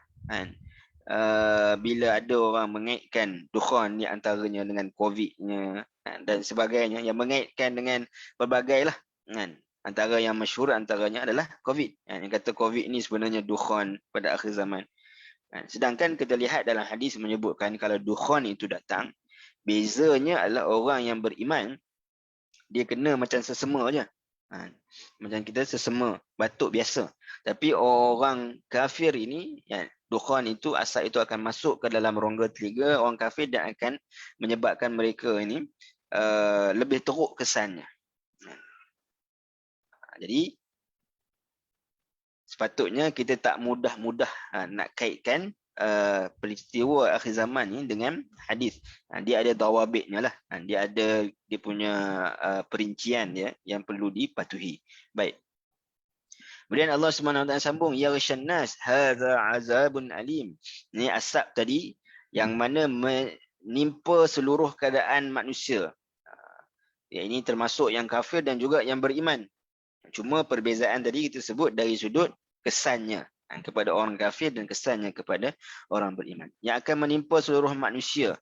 bila ada orang mengaitkan dukhan ni antaranya dengan COVID-nya dan sebagainya, yang mengaitkan dengan berbagai lah, antara yang masyhur antaranya adalah COVID. Yang kata COVID ni sebenarnya dukhan pada akhir zaman. Sedangkan kita lihat dalam hadis menyebutkan kalau dukhan itu datang, bezanya adalah orang yang beriman dia kena macam sesema aja. Macam kita sesema batuk biasa. Tapi orang kafir ini, ya, dukhan itu, asap itu akan masuk ke dalam rongga telinga orang kafir dan akan menyebabkan mereka ini lebih teruk kesannya. Jadi sepatutnya kita tak mudah-mudah nak kaitkan peristiwa akhir zaman ni dengan hadis. Dia ada dawabitnya lah. Dia ada dia punya perincian ya yang perlu dipatuhi. Baik. Kemudian Allah SWT sambung, yaghshan nas hadza azabun alim. Ini asap tadi yang mana menimpa seluruh keadaan manusia. Ya, ini termasuk yang kafir dan juga yang beriman. Cuma perbezaan tadi kita sebut dari sudut kesannya kepada orang kafir dan kesannya kepada orang beriman. Yang akan menimpa seluruh manusia.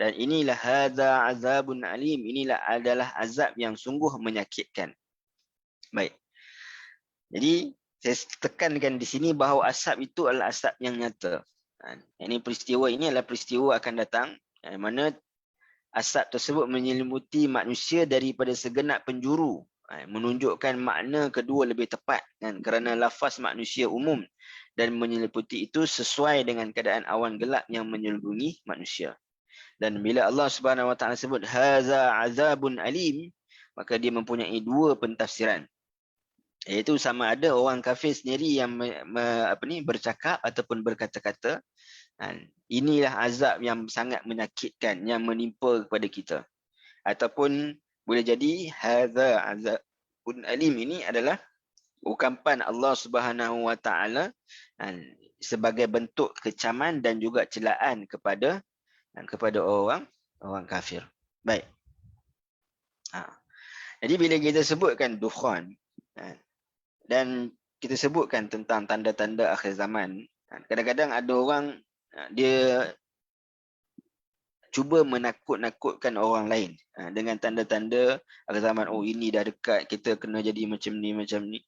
Dan inilah hadza azabun alim. Inilah adalah azab yang sungguh menyakitkan. Baik. Jadi saya tekankan di sini bahawa asap itu adalah asap yang nyata. Ini peristiwa ini adalah peristiwa akan datang, yang mana asap tersebut menyelimuti manusia daripada segenap penjuru, menunjukkan makna kedua lebih tepat, kerana lafaz manusia umum dan menyelimuti itu sesuai dengan keadaan awan gelap yang menyelubungi manusia. Dan bila Allah Subhanahu Wa Taala sebut haza azabun alim, maka dia mempunyai dua pentafsiran. Iaitu sama ada orang kafir sendiri yang bercakap ataupun berkata-kata, inilah azab yang sangat menyakitkan yang menimpa kepada kita. Ataupun boleh jadi hadza azabun alim ini adalah ungkapan Allah Subhanahu Wa Taala sebagai bentuk kecaman dan juga celaan kepada orang kafir. Baik. Jadi bila kita sebutkan dukhan, dan kita sebutkan tentang tanda-tanda akhir zaman, kadang-kadang ada orang dia cuba menakut-nakutkan orang lain dengan tanda-tanda akhir zaman. Oh, ini dah dekat, kita kena jadi macam ni,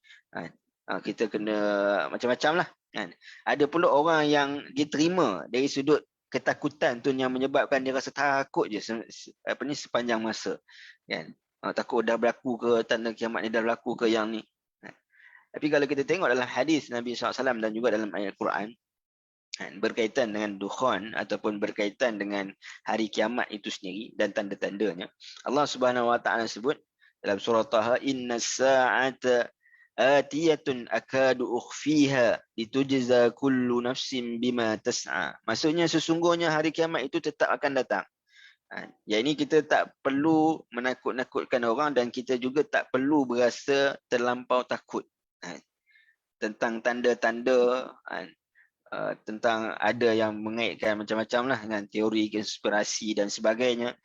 kita kena macam-macam lah. Ada pula orang yang diterima dari sudut ketakutan tu yang menyebabkan dia rasa takut je sepanjang masa. Takut dah berlaku ke, tanda kiamat ni dah berlaku ke yang ni. Tapi kalau kita tengok dalam hadis Nabi SAW dan juga dalam ayat Quran, berkaitan dengan dukhan ataupun berkaitan dengan hari kiamat itu sendiri dan tanda-tandanya, Allah Subhanahu Wa Taala sebut dalam surah Taha, innas sa'ata atiyatun akadu ukhfiha litujza kullu nafsin bima tas'a. Maksudnya sesungguhnya hari kiamat itu tetap akan datang. Yang ini kita tak perlu menakut-nakutkan orang dan kita juga tak perlu berasa terlampau takut tentang tanda-tanda, tentang ada yang mengaitkan macam-macam lah dengan teori konspirasi dan sebagainya.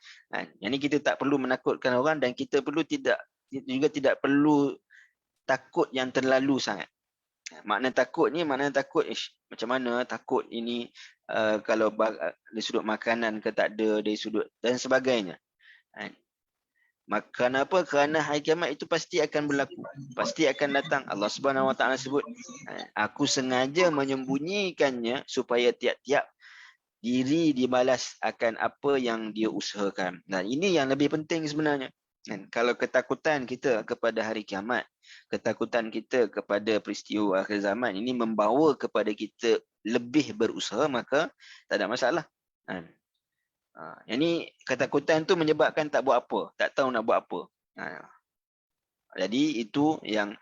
Yang ini kita tak perlu menakutkan orang dan kita juga tidak perlu takut yang terlalu sangat. Makna takut ni, macam mana takut ini kalau dari sudut makanan ke tak ada, dari sudut dan sebagainya. Kenapa? Kerana hari kiamat itu pasti akan berlaku, pasti akan datang. Allah Subhanahu Wa Taala sebut, aku sengaja menyembunyikannya supaya tiap-tiap diri dibalas akan apa yang dia usahakan. Dan ini yang lebih penting sebenarnya. Kalau ketakutan kita kepada hari kiamat, ketakutan kita kepada peristiwa akhir zaman ini membawa kepada kita lebih berusaha, maka tak ada masalah. Yang ni ketakutan tu menyebabkan tak buat apa, tak tahu nak buat apa. Jadi itu yang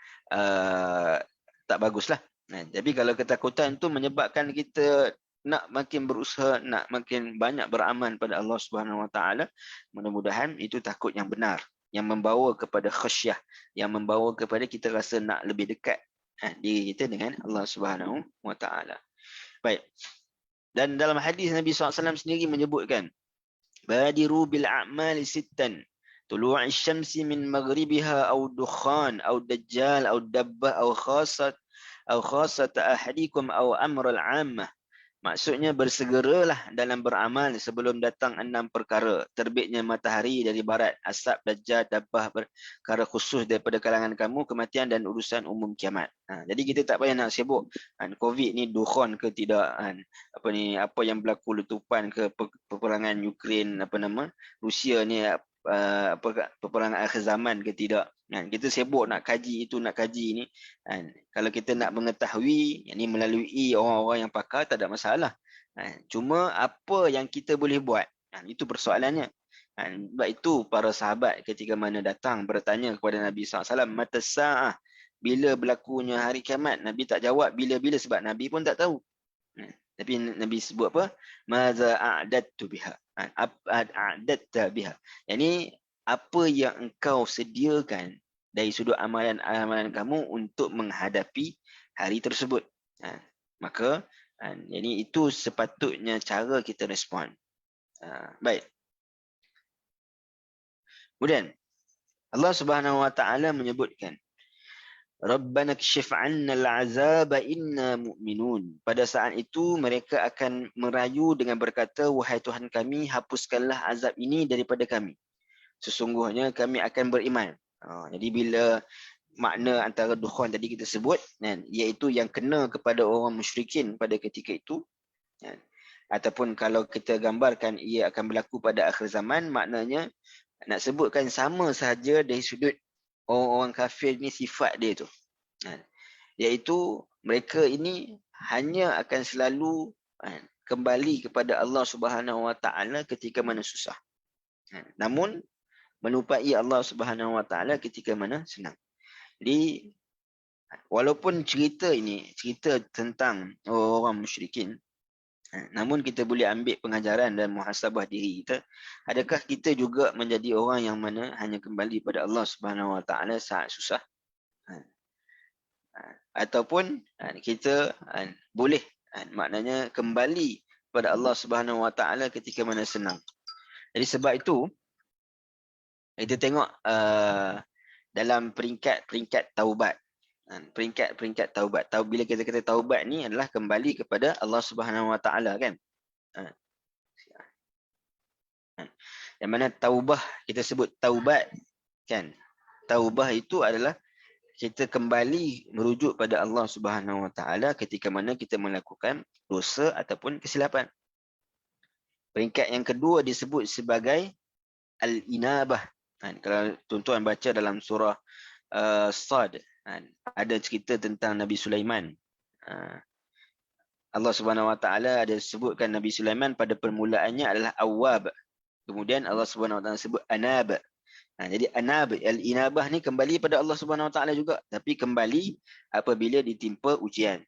tak baguslah. Tapi kalau ketakutan tu menyebabkan kita nak makin berusaha, nak makin banyak beramal pada Allah Subhanahu Wa Taala, mudah-mudahan itu takut yang benar, yang membawa kepada khasyah, yang membawa kepada kita rasa nak lebih dekat diri kita dengan Allah Subhanahu Wa Taala. Baik. Dan dalam hadis Nabi SAW sendiri menyebutkan, badiru bil a'mali sittan, tulu'i syamsi min maghribiha aw dukhan aw dajjal aw dabbah aw khasat ahadikum aw amr al-'ammah. Maksudnya bersegeralah dalam beramal sebelum datang 6 perkara. Terbitnya matahari dari barat, asap, dajjal, dabbah, perkara khusus daripada kalangan kamu, kematian dan urusan umum kiamat. Jadi kita tak payah nak sibuk COVID ni dukhan ke tidak, apa yang berlaku letupan ke, peperangan Ukraine, Rusia ni peperangan akhir zaman ke tidak. Kan? Kita sibuk nak kaji itu, nak kaji ni. Kan? Kalau kita nak mengetahui, yang ni melalui orang-orang yang pakar, tak ada masalah. Kan? Cuma apa yang kita boleh buat? Kan? Itu persoalannya. Kan? Sebab itu para sahabat ketika mana datang bertanya kepada Nabi SAW, Mata sa'ah, bila berlakunya hari kiamat? Nabi tak jawab bila-bila sebab Nabi pun tak tahu. Tapi Nabi sebut apa? Maza a'dadtu biha. A'dadta biha. Yang ni, apa yang engkau sediakan dari sudut amalan-amalan kamu untuk menghadapi hari tersebut. Maka, jadi itu sepatutnya cara kita respon. Baik. Kemudian, Allah Subhanahu Wa Taala menyebutkan, Rabbana kshif 'anna al-'azaba inna mu'minun. Pada saat itu mereka akan merayu dengan berkata, wahai Tuhan kami, hapuskanlah azab ini daripada kami. Sesungguhnya kami akan beriman. Jadi bila makna antara dukhon tadi kita sebut, kan, iaitu yang kena kepada orang musyrikin pada ketika itu, kan, ataupun kalau kita gambarkan ia akan berlaku pada akhir zaman, maknanya nak sebutkan sama sahaja dari sudut orang-orang kafir ni sifat dia tu. Iaitu mereka ini hanya akan selalu kembali kepada Allah Subhanahu Wa Taala ketika mana susah. Namun melupai Allah Subhanahu Wa Taala ketika mana senang. Jadi walaupun cerita ini cerita tentang orang musyrikin, namun kita boleh ambil pengajaran dan muhasabah diri kita. Adakah kita juga menjadi orang yang mana hanya kembali pada Allah Subhanahu Wa Taala saat susah? Ataupun kita boleh maknanya kembali pada Allah Subhanahu Wa Taala ketika mana senang. Jadi sebab itu kita tengok dalam peringkat taubat. Peringkat taubat. Bila kita kata taubat ni adalah kembali kepada Allah Subhanahu Wa Taala, kan? Yang mana taubah kita sebut taubat, kan? Taubah itu adalah kita kembali merujuk pada Allah Subhanahu Wa Taala ketika mana kita melakukan dosa ataupun kesilapan. Peringkat yang kedua disebut sebagai al-inabah. Kalau tuan-tuan baca dalam surah Sad, ada cerita tentang Nabi Sulaiman. Allah Subhanahu Wa Taala ada sebutkan Nabi Sulaiman pada permulaannya adalah awwab. Kemudian Allah Subhanahu Wa Taala sebut anab. Jadi anab, al-inabah ni kembali pada Allah Subhanahu Wa Taala juga, tapi kembali apabila ditimpa ujian.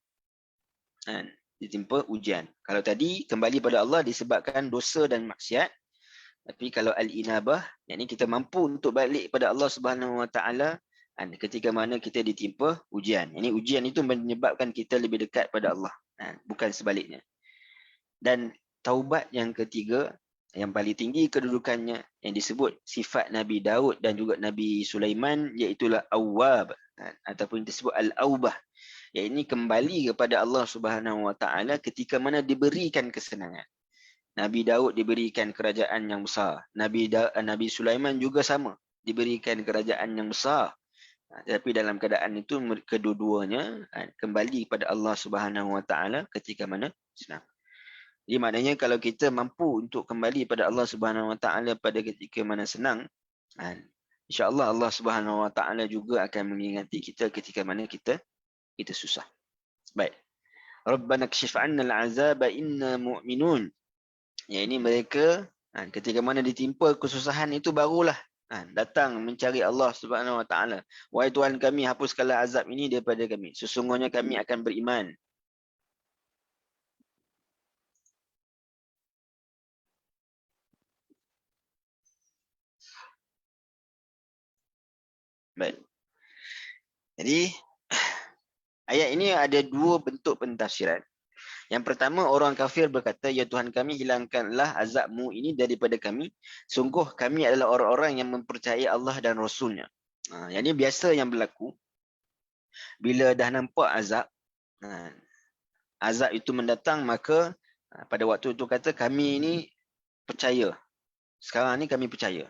Ditimpa ujian. Kalau tadi kembali pada Allah disebabkan dosa dan maksiat, tapi kalau al-inabah, yakni kita mampu untuk balik pada Allah Subhanahu Wa Taala ketika mana kita ditimpa ujian. Ini ujian itu menyebabkan kita lebih dekat pada Allah, bukan sebaliknya. Dan taubat yang ketiga, yang paling tinggi kedudukannya, yang disebut sifat Nabi Daud dan juga Nabi Sulaiman, iaitulah awwab, ataupun disebut al-aubah, iaitu kembali kepada Allah Subhanahu Wa Taala ketika mana diberikan kesenangan. Nabi Daud diberikan kerajaan yang besar. Nabi Sulaiman juga sama, diberikan kerajaan yang besar. Tapi dalam keadaan itu kedua-duanya kembali kepada Allah Subhanahu Wa Taala ketika mana senang. Jadi maknanya kalau kita mampu untuk kembali pada Allah Subhanahu Wa Taala pada ketika mana senang, insya-Allah Allah Subhanahu Wa Taala juga akan mengingati kita ketika mana kita susah. Baik. Rabbana kshif 'anna al-'azaba inna mu'minun. Ya, ini mereka ketika mana ditimpa kesusahan itu barulah datang mencari Allah Subhanahu Wa Taala. Wahai Tuhan kami, hapuskanlah azab ini daripada kami. Sesungguhnya kami akan beriman. Baik. Jadi ayat ini ada dua bentuk pentafsiran. Yang pertama, orang kafir berkata, ya Tuhan kami, hilangkanlah azab-Mu ini daripada kami. Sungguh kami adalah orang-orang yang mempercayai Allah dan Rasulnya. Yang ini biasa yang berlaku. Bila dah nampak azab, azab itu mendatang, maka pada waktu itu kata, kami ini percaya. Sekarang ni kami percaya.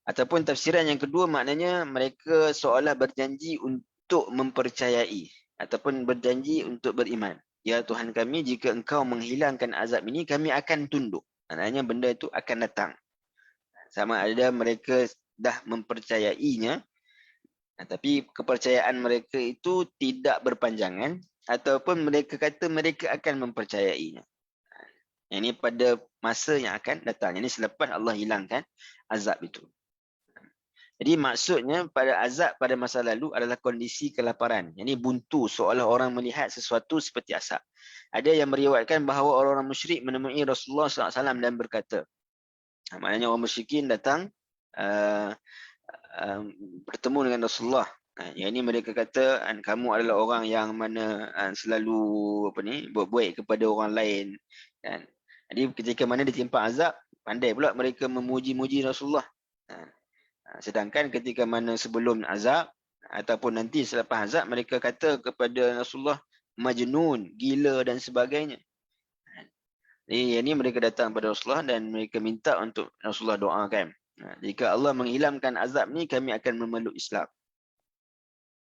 Ataupun tafsiran yang kedua, maknanya mereka seolah berjanji untuk mempercayai ataupun berjanji untuk beriman. Ya Tuhan kami, jika Engkau menghilangkan azab ini, kami akan tunduk. Maknanya benda itu akan datang. Sama ada mereka dah mempercayainya, tapi kepercayaan mereka itu tidak berpanjangan, ataupun mereka kata mereka akan mempercayainya. Ini pada masa yang akan datang. Ini selepas Allah hilangkan azab itu. Jadi maksudnya pada azab pada masa lalu adalah kondisi kelaparan. Ini buntu seolah orang melihat sesuatu seperti asap. Ada yang meriwayatkan bahawa orang-orang musyrik menemui Rasulullah SAW dan berkata, maknanya orang musyrikin datang bertemu dengan Rasulullah. Yang ini mereka kata, kamu adalah orang yang mana selalu buat baik kepada orang lain. Dan jadi ketika mana ditimpa azab, pandai pula mereka memuji-muji Rasulullah. Sedangkan ketika mana sebelum azab ataupun nanti selepas azab, mereka kata kepada Rasulullah majnun, gila dan sebagainya. Jadi ini mereka datang kepada Rasulullah dan mereka minta untuk Rasulullah doakan. Jika Allah menghilangkan azab ni, kami akan memeluk Islam.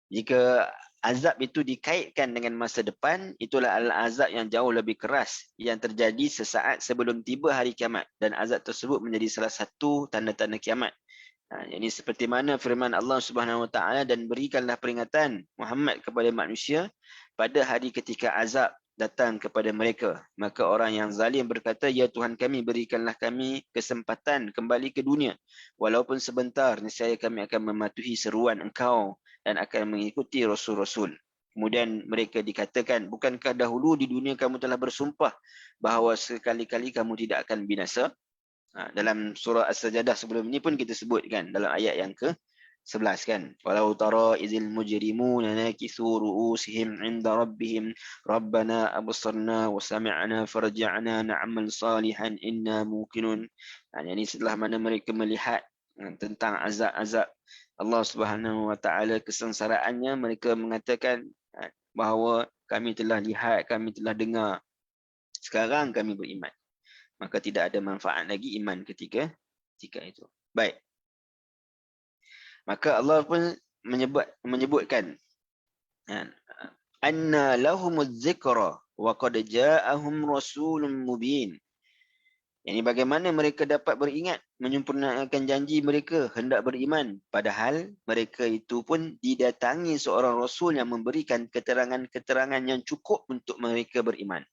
Jika azab itu dikaitkan dengan masa depan, itulah azab yang jauh lebih keras yang terjadi sesaat sebelum tiba hari kiamat, dan azab tersebut menjadi salah satu tanda-tanda kiamat. Ini seperti mana firman Allah Subhanahu Wa Taala, dan berikanlah peringatan Muhammad kepada manusia pada hari ketika azab datang kepada mereka. Maka orang yang zalim berkata, ya Tuhan kami, berikanlah kami kesempatan kembali ke dunia walaupun sebentar, nescaya kami akan mematuhi seruan Engkau dan akan mengikuti rasul-rasul. Kemudian mereka dikatakan, bukankah dahulu di dunia kamu telah bersumpah bahawa sekali-kali kamu tidak akan binasa? Dalam surah As-Sajdah sebelum ini pun kita sebutkan dalam ayat yang ke-11 kan. Walau tara izil mujrimuna nakisu ru'usihim 'inda rabbihim rabbana absarna wa sami'na farji'na na'mal salihan inna muqinun. Jadi setelah mana mereka melihat tentang azab-azab Allah Subhanahu Wa Taala, kesengsaraannya, mereka mengatakan bahawa kami telah lihat, kami telah dengar, sekarang kami beriman. Maka tidak ada manfaat lagi iman ketika itu. Baik. Maka Allah pun menyebutkan anna lahumuz zikra wa qad ja'ahum rasulun mubin. Yani bagaimana mereka dapat beringat, menyempurnakan janji mereka hendak beriman, padahal mereka itu pun didatangi seorang rasul yang memberikan keterangan-keterangan yang cukup untuk mereka beriman.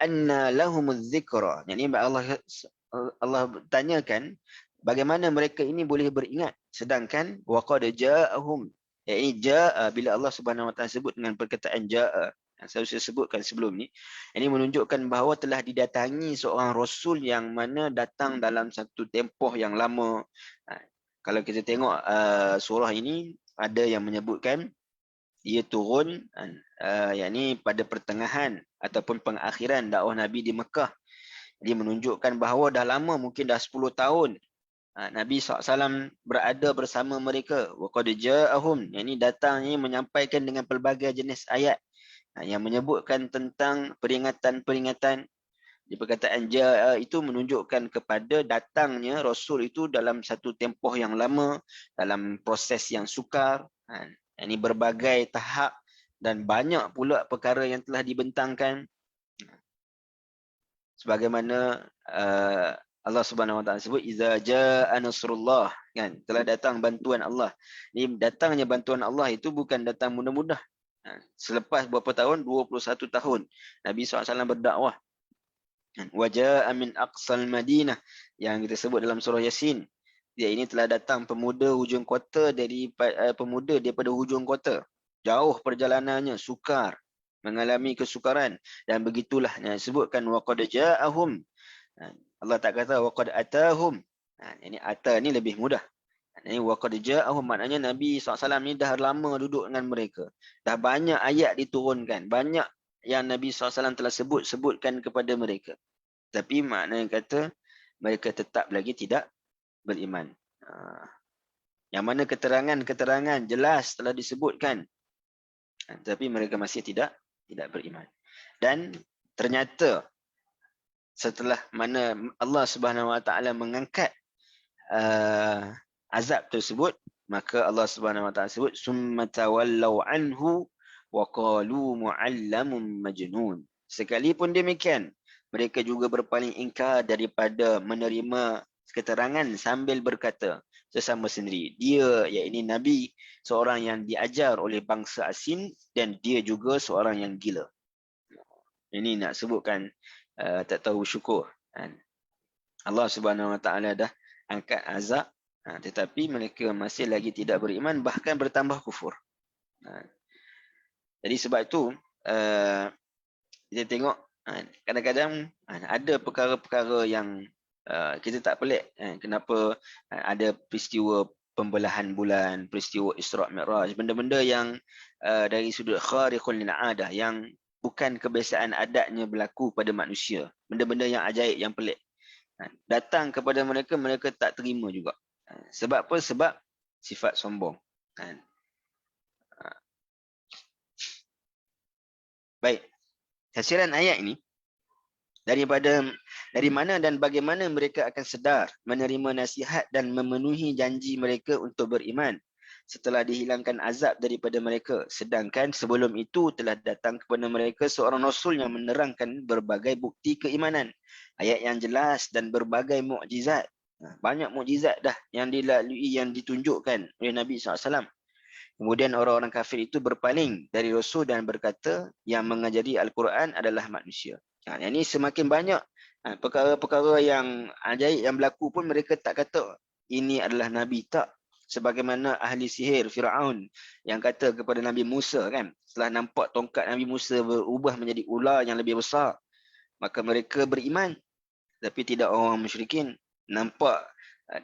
Anna lahumuz zikra. Yani Allah tanyakan bagaimana mereka ini boleh beringat sedangkan waqad ja'ahum. Yani ja'a, bila Allah Subhanahu Wa Taala sebut dengan perkataan ja'a, yang saya sebutkan sebelum ni, ini menunjukkan bahawa telah didatangi seorang rasul yang mana datang dalam satu tempoh yang lama. Kalau kita tengok surah ini, ada yang menyebutkan ia turun yakni pada pertengahan ataupun pengakhiran dakwah Nabi di Mekah. Jadi menunjukkan bahawa dah lama, mungkin dah 10 tahun Nabi SAW berada bersama mereka. Wa qad ja'ahum, yakni datangnya menyampaikan dengan pelbagai jenis ayat yang menyebutkan tentang peringatan-peringatan. Di perkataan ja'a itu menunjukkan kepada datangnya Rasul itu dalam satu tempoh yang lama, dalam proses yang sukar. Ini berbagai tahap dan banyak pula perkara yang telah dibentangkan. Sebagaimana Allah Subhanahu Wa Taala sebut, iza jaa nasrullah, kan, telah datang bantuan Allah. Ini datangnya bantuan Allah itu bukan datang mudah-mudah. Selepas berapa tahun? 21 tahun Nabi SAW berdakwah. Wa jaa min aqsal Madinah, yang kita sebut dalam surah Yasin. Dia ini telah datang pemuda hujung kota daripada hujung kota. Jauh perjalanannya, sukar, mengalami kesukaran, dan begitulah disebutkan waqad ja'ahum. Allah tak kata waqad atahum. Ini ata ni lebih mudah. Ini waqad ja'ahum, maknanya Nabi SAW ni dah lama duduk dengan mereka. Dah banyak ayat diturunkan, banyak yang Nabi SAW telah sebutkan kepada mereka. Tapi maknanya kata mereka tetap lagi tidak beriman. Yang mana keterangan-keterangan jelas telah disebutkan, tapi mereka masih tidak beriman. Dan ternyata setelah mana Allah Subhanahu Wa Taala mengangkat azab tersebut, maka Allah Subhanahu Wa Taala sebut summa tawallau anhu wa qalu muallamun majnun. Sekalipun demikian, mereka juga berpaling ingkar daripada menerima keterangan sambil berkata, sesama sendiri. Dia, iaitu Nabi, seorang yang diajar oleh bangsa asing dan dia juga seorang yang gila. Ini nak sebutkan tak tahu syukur. Allah Subhanahu Wa Taala dah angkat azab, tetapi mereka masih lagi tidak beriman, bahkan bertambah kufur. Jadi sebab itu kita tengok kadang-kadang ada perkara-perkara yang kita tak pelik kenapa ada peristiwa pembelahan bulan, peristiwa Isra' Mi'raj, benda-benda yang dari sudut khariqul lil'adah, yang bukan kebiasaan adatnya berlaku pada manusia, benda-benda yang ajaib, yang pelik. Datang kepada mereka, mereka tak terima juga. Sebab apa? Sebab sifat sombong. Baik, tafsiran ayat ini dari mana dan bagaimana mereka akan sedar, menerima nasihat dan memenuhi janji mereka untuk beriman setelah dihilangkan azab daripada mereka, sedangkan sebelum itu telah datang kepada mereka seorang rasul yang menerangkan berbagai bukti keimanan, ayat yang jelas dan berbagai mukjizat. Banyak mukjizat dah yang dilalui, yang ditunjukkan oleh Nabi SAW. Kemudian orang-orang kafir itu berpaling dari Rasul dan berkata yang mengajari Al-Quran adalah manusia. Yang ini semakin banyak perkara-perkara yang ajaib yang berlaku pun mereka tak kata ini adalah Nabi, tak. Sebagaimana ahli sihir Fir'aun yang kata kepada Nabi Musa, kan, setelah nampak tongkat Nabi Musa berubah menjadi ular yang lebih besar, maka mereka beriman. Tapi tidak orang musyrikin. Nampak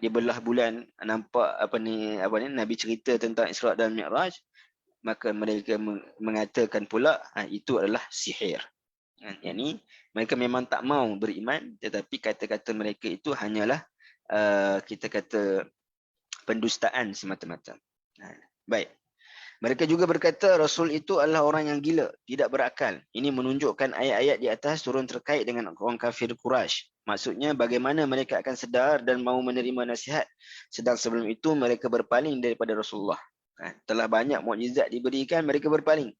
dia belah bulan, nampak apa ni Nabi cerita tentang Isra' dan Mi'raj, maka mereka mengatakan pula itu adalah sihir. Yang ni mereka memang tak mau beriman, tetapi kata-kata mereka itu hanyalah kita kata pendustaan semata-mata. Baik. Mereka juga berkata Rasul itu adalah orang yang gila, tidak berakal. Ini menunjukkan ayat-ayat di atas turun terkait dengan orang kafir Quraisy. Maksudnya bagaimana mereka akan sedar dan mau menerima nasihat, sedang sebelum itu mereka berpaling daripada Rasulullah. Telah banyak mukjizat diberikan, mereka berpaling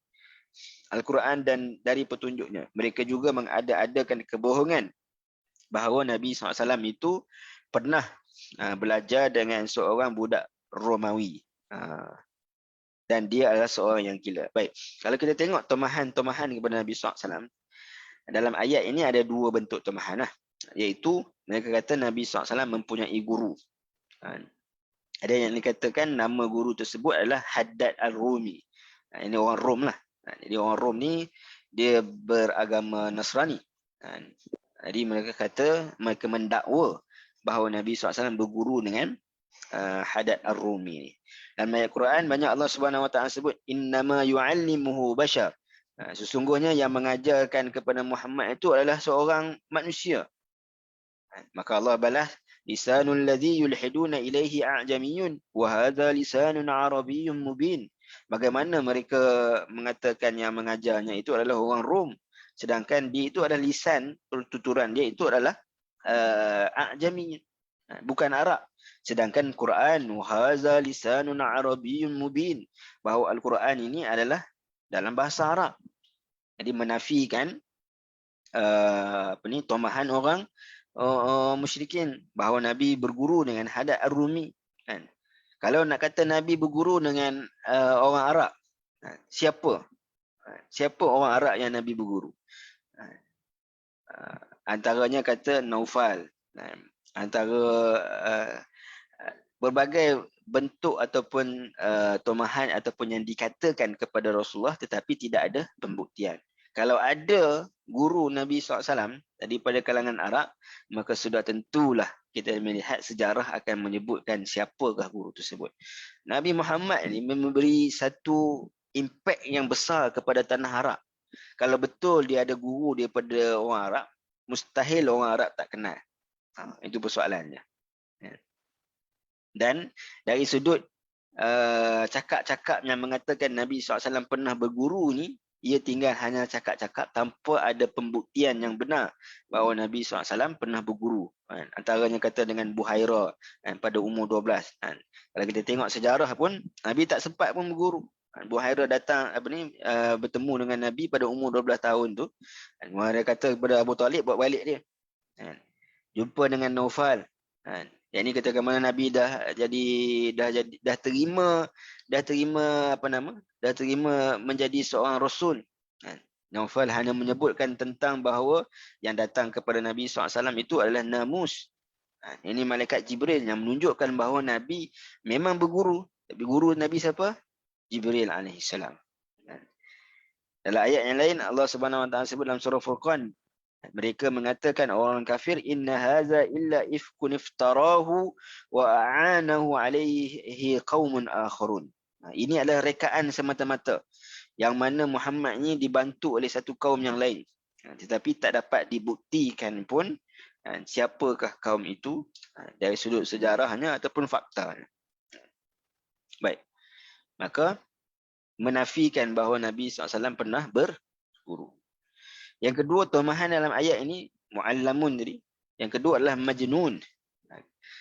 Al-Quran dan dari petunjuknya. Mereka juga mengada-adakan kebohongan bahawa Nabi SAW itu pernah belajar dengan seorang budak Romawi. Dan dia adalah seorang yang gila. Baik, kalau kita tengok tomahan-tomahan kepada Nabi SAW, dalam ayat ini ada dua bentuk tomahan. Iaitu, mereka kata Nabi SAW mempunyai guru. Ada yang dikatakan nama guru tersebut adalah Haddad Al-Rumi. Ini orang Rom lah. Jadi orang Rom ni, dia beragama Nasrani. Jadi mereka kata, mereka mendakwa bahawa Nabi SAW berguru dengan Haddad Ar-Rumi. Dalam ayat Quran banyak Allah Subhanahu Wa Taala sebut innama yu'allimuhu bashar. Sesungguhnya yang mengajarkan kepada Muhammad itu adalah seorang manusia. Maka Allah balas lisanul ladzi yulhiduna ilaihi a'jamiyyun wa hadza lisanun arabiyyun mubin. Bagaimana mereka mengatakan yang mengajarnya itu adalah orang Rom, sedangkan dia itu adalah lisan tuturan dia itu adalah a'jami, bukan Arab. Sedangkan Quran haza lisanun arabiyyun mubin, bahawa Al-Quran ini adalah dalam bahasa Arab. Jadi menafikan tomahan orang musyrikin bahawa Nabi berguru dengan Haddad Ar-Rumi, kan? Kalau nak kata Nabi berguru dengan orang Arab, siapa orang Arab yang Nabi berguru? Antaranya kata Naufal, antara berbagai bentuk ataupun tomahan ataupun yang dikatakan kepada Rasulullah, tetapi tidak ada pembuktian. Kalau ada guru Nabi SAW daripada kalangan Arab, maka sudah tentulah kita melihat sejarah akan menyebutkan siapakah guru tersebut. Nabi Muhammad ini memberi satu impak yang besar kepada tanah Arab. Kalau betul dia ada guru daripada orang Arab, mustahil orang Arab tak kenal. Itu persoalannya. Dan dari sudut cakap-cakap yang mengatakan Nabi SAW pernah berguru ni, ia tinggal hanya cakap-cakap tanpa ada pembuktian yang benar bahawa Nabi SAW pernah berguru. Antaranya kata dengan Buhairah pada umur 12. Kalau kita tengok sejarah pun, Nabi tak sempat pun berguru. Buhairah datang bertemu dengan Nabi pada umur 12 tahun tu. Buhairah kata kepada Abu Talib buat balik dia. Jumpa dengan Naufal. Yang ini katakan mana Nabi dah terima dah terima menjadi seorang rasul. Naufal hanya menyebutkan tentang bahawa yang datang kepada Nabi SAW itu adalah namus. Ini malaikat Jibril yang menunjukkan bahawa Nabi memang berguru. Tapi guru Nabi siapa? Jibril alaihissalam. Dalam ayat yang lain Allah Subhanahu Wa Taala sebut dalam surah Furqan, mereka mengatakan orang kafir, inna haza illa ifkun iftarahu wa a'anahu alaihi qaumun akharun. Ini adalah rekaan semata-mata yang mana Muhammad ni dibantu oleh satu kaum yang lain. Tetapi tak dapat dibuktikan pun siapakah kaum itu dari sudut sejarahnya ataupun faktanya. Baik. Maka menafikan bahawa Nabi SAW pernah berguru. Yang kedua, tomahan dalam ayat ini mu'allamun tadi. Yang kedua adalah majnun.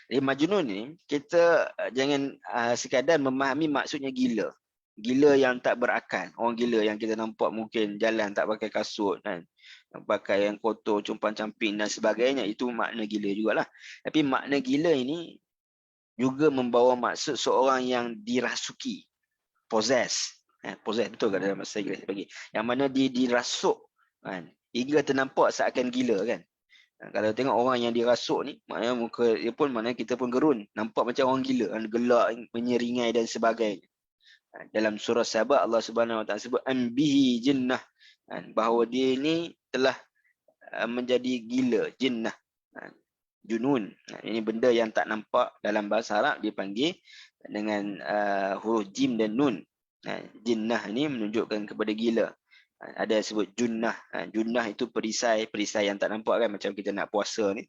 Jadi majnun ni kita jangan sekadar memahami maksudnya gila. Gila yang tak berakal. Orang gila yang kita nampak mungkin jalan tak pakai kasut kan. Pakai yang kotor, compang-camping dan sebagainya, itu makna gila jugalah. Tapi makna gila ini juga membawa maksud seorang yang dirasuki, possess. Possess betul ke dalam bahasa Inggeris bagi. Yang mana dirasuk kan. Hingga ternampak seakan gila kan. Kalau tengok orang yang dirasuk ni, maknanya muka dia pun, maknanya kita pun gerun. Nampak macam orang gila kan, gelak, menyeringai dan sebagainya. Dalam surah Sabah Allah Subhanahu Wa Taala sebut ambihi jinnah, bahawa dia ni telah menjadi gila, jinnah, junun. Ini benda yang tak nampak. Dalam bahasa Arab dipanggil dengan huruf jim dan nun. Jinnah ini menunjukkan kepada gila. Ada sebut junnah. Junnah itu perisai yang tak nampak kan, macam kita nak puasa ni.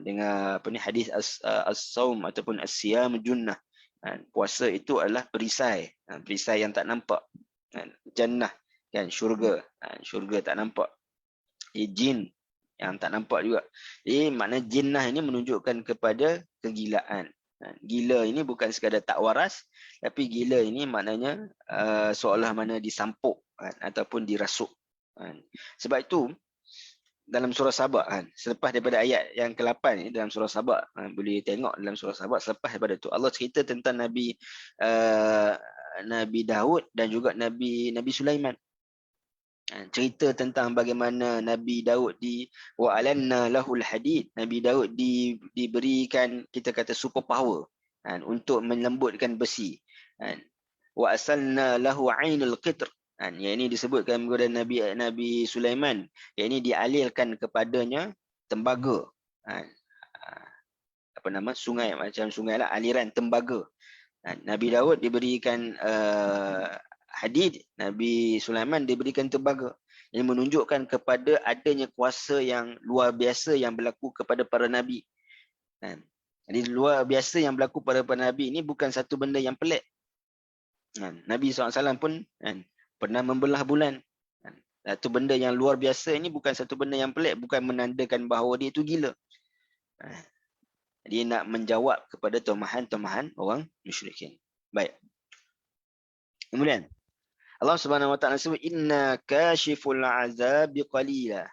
Dengan hadis as-saum ataupun as-siyam junnah. Puasa itu adalah perisai yang tak nampak. Jannah kan, syurga. Syurga tak nampak. Jin yang tak nampak juga. Jadi makna jinnah ini menunjukkan kepada kegilaan. Gila ini bukan sekadar tak waras, tapi gila ini maknanya seolah mana disampuk ataupun dirasuk. Sebab itu dalam surah Sabah selepas daripada ayat yang ke-8 ni dalam surah Sabah, boleh tengok dalam surah Sabah, selepas daripada itu Allah cerita tentang Nabi Daud dan juga Nabi Sulaiman. Cerita tentang bagaimana Nabi Daud wa alanna lahul hadid. Nabi Daud diberikan, kita kata, super power untuk melembutkan besi. Wa asalna lahu ainul qitr. Yang ini disebutkan kepada Nabi Sulaiman, yang ini dialirkan kepadanya tembaga. Sungai, macam sungai lah, aliran tembaga. Nabi Daud diberikan hadid, Nabi Sulaiman diberikan tembaga. Ini menunjukkan kepada adanya kuasa yang luar biasa yang berlaku kepada para nabi. Jadi luar biasa yang berlaku pada para nabi ini bukan satu benda yang pelik. Nabi SAW pun pernah membelah bulan. Satu benda yang luar biasa ini bukan satu benda yang pelik, bukan menandakan bahawa dia itu gila. Dia nak menjawab kepada tomahan-tomahan orang musyrikin. Baik. Kemudian Allah Subhanahu Wa Taala sebut inna kashiful azabi qalila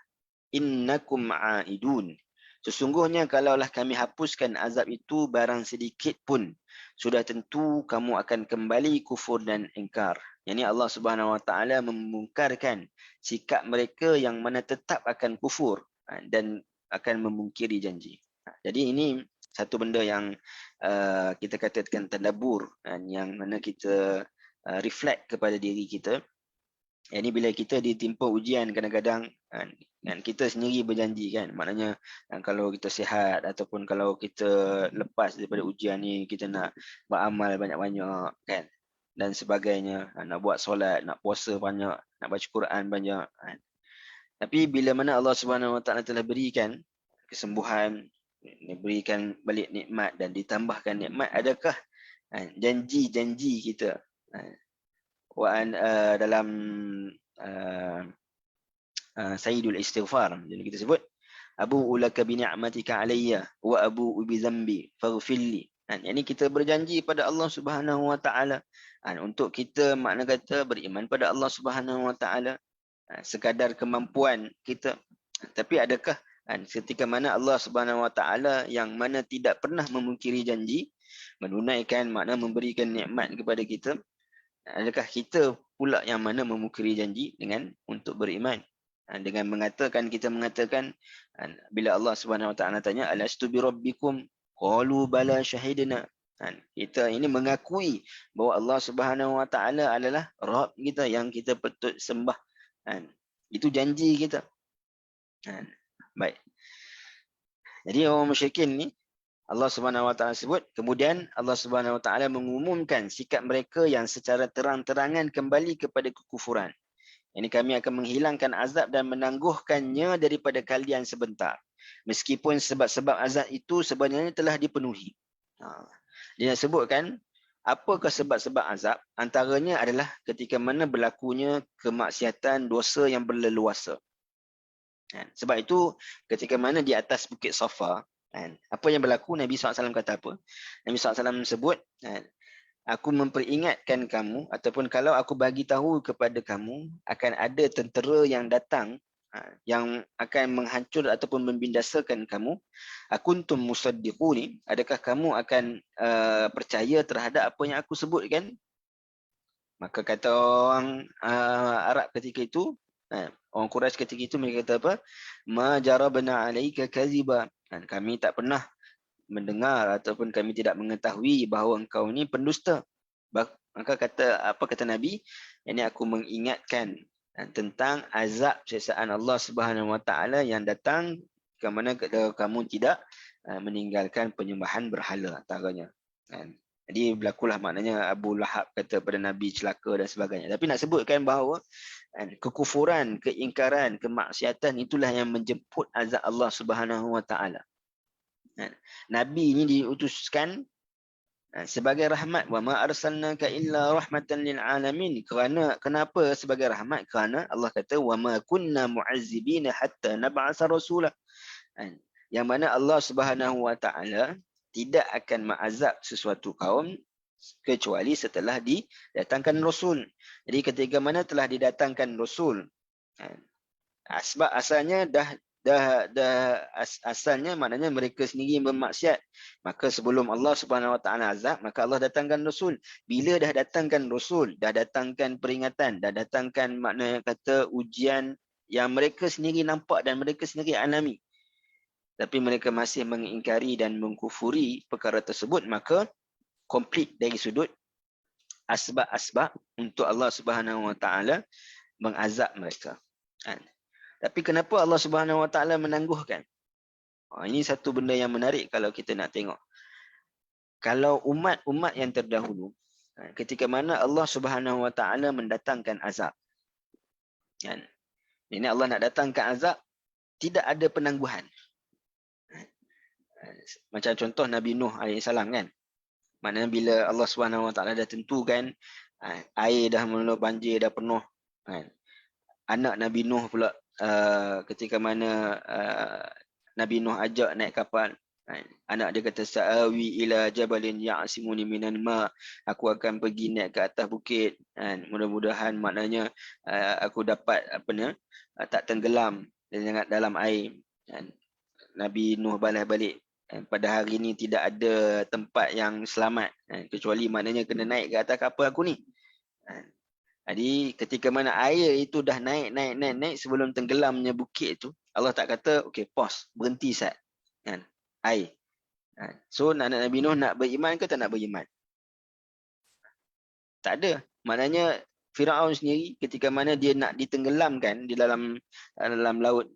innakum aidun. Sesungguhnya kalaulah kami hapuskan azab itu barang sedikit pun, sudah tentu kamu akan kembali kufur dan ingkar. Yani Allah Subhanahu Wa Taala memungkarkan sikap mereka yang mana tetap akan kufur dan akan memungkiri janji. Jadi ini satu benda yang kita katakan tadabbur, yang mana kita reflect kepada diri kita. Ini bila kita ditimpa ujian kadang-kadang kan kita sendiri berjanji kan, maknanya kalau kita sihat ataupun kalau kita lepas daripada ujian ni, kita nak beramal banyak-banyak kan dan sebagainya, nak buat solat, nak puasa banyak, nak baca Quran banyak kan. Tapi bila mana Allah Subhanahu Wa Taala telah berikan kesembuhan, berikan balik nikmat dan ditambahkan nikmat, adakah janji-janji kita dalam Sayyidul Istighfar, jadi kita sebut abu'u laka bi ni'matika alayya wa abu'u bi dhanbi faghfirli. Ini kita berjanji pada Allah Subhanahu Wa Taala untuk kita, makna kata, beriman pada Allah Subhanahu Wa Taala sekadar kemampuan kita. Tapi adakah Dan ketika mana Allah Subhanahu Wa Taala yang mana tidak pernah memungkiri janji, menunaikan makna memberikan nikmat kepada kita, adakah kita pula yang mana memungkiri janji dengan untuk beriman? Dengan mengatakan, kita mengatakan, bila Allah Subhanahu Wa Taala tanya, alastu bi rabbikum, qalu bala syahidna. Kita ini mengakui bahawa Allah Subhanahu Wa Taala adalah Rabb kita yang kita patut sembah. Itu janji kita. Baik. Jadi orang musyrikin ni Allah Subhanahu Wa Taala sebut, kemudian Allah Subhanahu Wa Taala mengumumkan sikap mereka yang secara terang-terangan kembali kepada kekufuran. Ini kami akan menghilangkan azab dan menangguhkannya daripada kalian sebentar. Meskipun sebab-sebab azab itu sebenarnya telah dipenuhi. Dia nak sebutkan apakah sebab-sebab azab? Antaranya adalah ketika mana berlakunya kemaksiatan dosa yang berleluasa. Sebab itu ketika mana di atas Bukit Safa, apa yang berlaku, Nabi SAW kata apa? Nabi SAW sebut, aku memperingatkan kamu, ataupun kalau aku bagi tahu kepada kamu, akan ada tentera yang datang, yang akan menghancur ataupun membinasakan kamu. Akuntum musaddiquni, adakah kamu akan percaya terhadap apa yang aku sebutkan? Maka kata orang Arab ketika itu, orang Quraisy ketika itu, mereka kata apa? Ma jarabna alaika kadhiba. Kami tak pernah mendengar ataupun kami tidak mengetahui bahawa engkau ni pendusta. Maka kata Nabi, ini aku mengingatkan tentang azab siksaan Allah Subhanahu Wa Taala yang datang ke mana kamu tidak meninggalkan penyembahan berhala antaranya. Jadi berlakulah maknanya Abu Lahab kata pada Nabi celaka dan sebagainya. Tapi nak sebutkan bahawa kekufuran, keingkaran, kemaksiatan itulah yang menjemput azab Allah Subhanahu Wa Taala. Nabi ini diutuskan sebagai rahmat. Wa ma arsalnaka illa rahmatan lil alamin. Kenapa sebagai rahmat? Kerana Allah kata wa ma kunna mu'azzibina hatta nab'atha rasula. Yang mana Allah Subhanahu Wa Taala tidak akan mengazab sesuatu kaum kecuali setelah didatangkan rasul. Jadi ketika mana telah didatangkan rasul, sebab asalnya asalnya maknanya mereka sendiri bermaksiat. Maka sebelum Allah Subhanahu Wa Taala azab, maka Allah datangkan rasul. Bila dah datangkan rasul, dah datangkan peringatan, dah datangkan makna kata ujian yang mereka sendiri nampak dan mereka sendiri alami, tapi mereka masih mengingkari dan mengkufuri perkara tersebut, maka komplit dari sudut asbab-asbab untuk Allah Subhanahu Wa Taala mengazab mereka. Tapi kenapa Allah Subhanahu Wa Taala menangguhkan? Ini satu benda yang menarik kalau kita nak tengok. Kalau umat-umat yang terdahulu, ketika mana Allah Subhanahu Wa Taala mendatangkan azab, ini Allah nak datangkan azab, tidak ada penangguhan. Macam contoh Nabi Nuh AS kan. Maknanya bila Allah Subhanahu Wa Taala dah tentukan air dah mula banjir, dah penuh, anak Nabi Nuh pula ketika mana Nabi Nuh ajak naik kapal, anak dia kata sa'awi ila jabalin ya'simuni minan ma, aku akan pergi naik ke atas bukit, mudah-mudahan maknanya aku dapat tak tenggelam dalam air. Nabi Nuh balas balik, pada hari ini tidak ada tempat yang selamat kecuali maknanya kena naik ke atas kapal aku ni. Jadi ketika mana air itu dah naik sebelum tenggelamnya bukit itu, Allah tak kata okey pause, berhenti sat air. So anak Nabi Nuh nak beriman ke tak nak beriman? Tak ada. Maknanya Firaun sendiri ketika mana dia nak ditenggelamkan di dalam laut,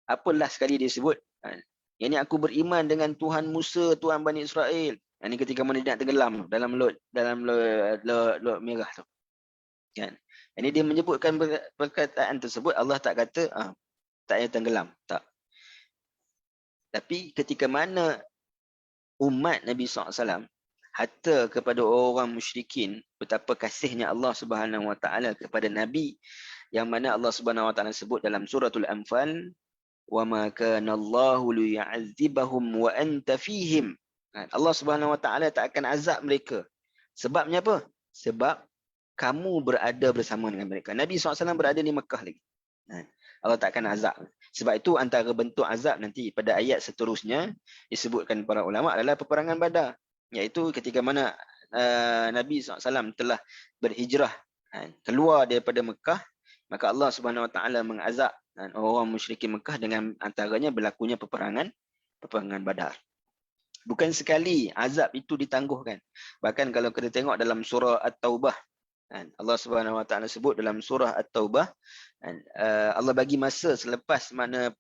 apalah sekali dia sebut, yang ni aku beriman dengan Tuhan Musa, Tuhan Bani Israel. Ini ketika mana dia nak tenggelam dalam laut merah tu. Kan? Ini dia menyebutkan perkataan tersebut, Allah tak kata tak payah tenggelam, tak. Tapi ketika mana umat Nabi SAW hatta kepada orang musyrikin, betapa kasihnya Allah Subhanahu Wa Taala kepada Nabi, yang mana Allah Subhanahu Wa Taala sebut dalam suratul Anfal, wa ma kana Allahu liya'adzibahum wa anta fihim. Allah Subhanahu Wa Taala tak akan azab mereka. Sebabnya apa? Sebab kamu berada bersama dengan mereka. Nabi SAW berada di Mekah lagi. Allah tak akan azab. Sebab itu antara bentuk azab nanti pada ayat seterusnya disebutkan para ulama adalah peperangan Badar, iaitu ketika mana Nabi SAW telah berhijrah keluar daripada Mekah, maka Allah Subhanahu Wa Taala mengazab orang musyrikin Mekah dengan antaranya berlakunya peperangan Badar. Bukan sekali azab itu ditangguhkan. Bahkan kalau kita tengok dalam surah At-Taubah, Allah Subhanahu Wa Taala sebut dalam surah At-Taubah, Allah bagi masa selepas mana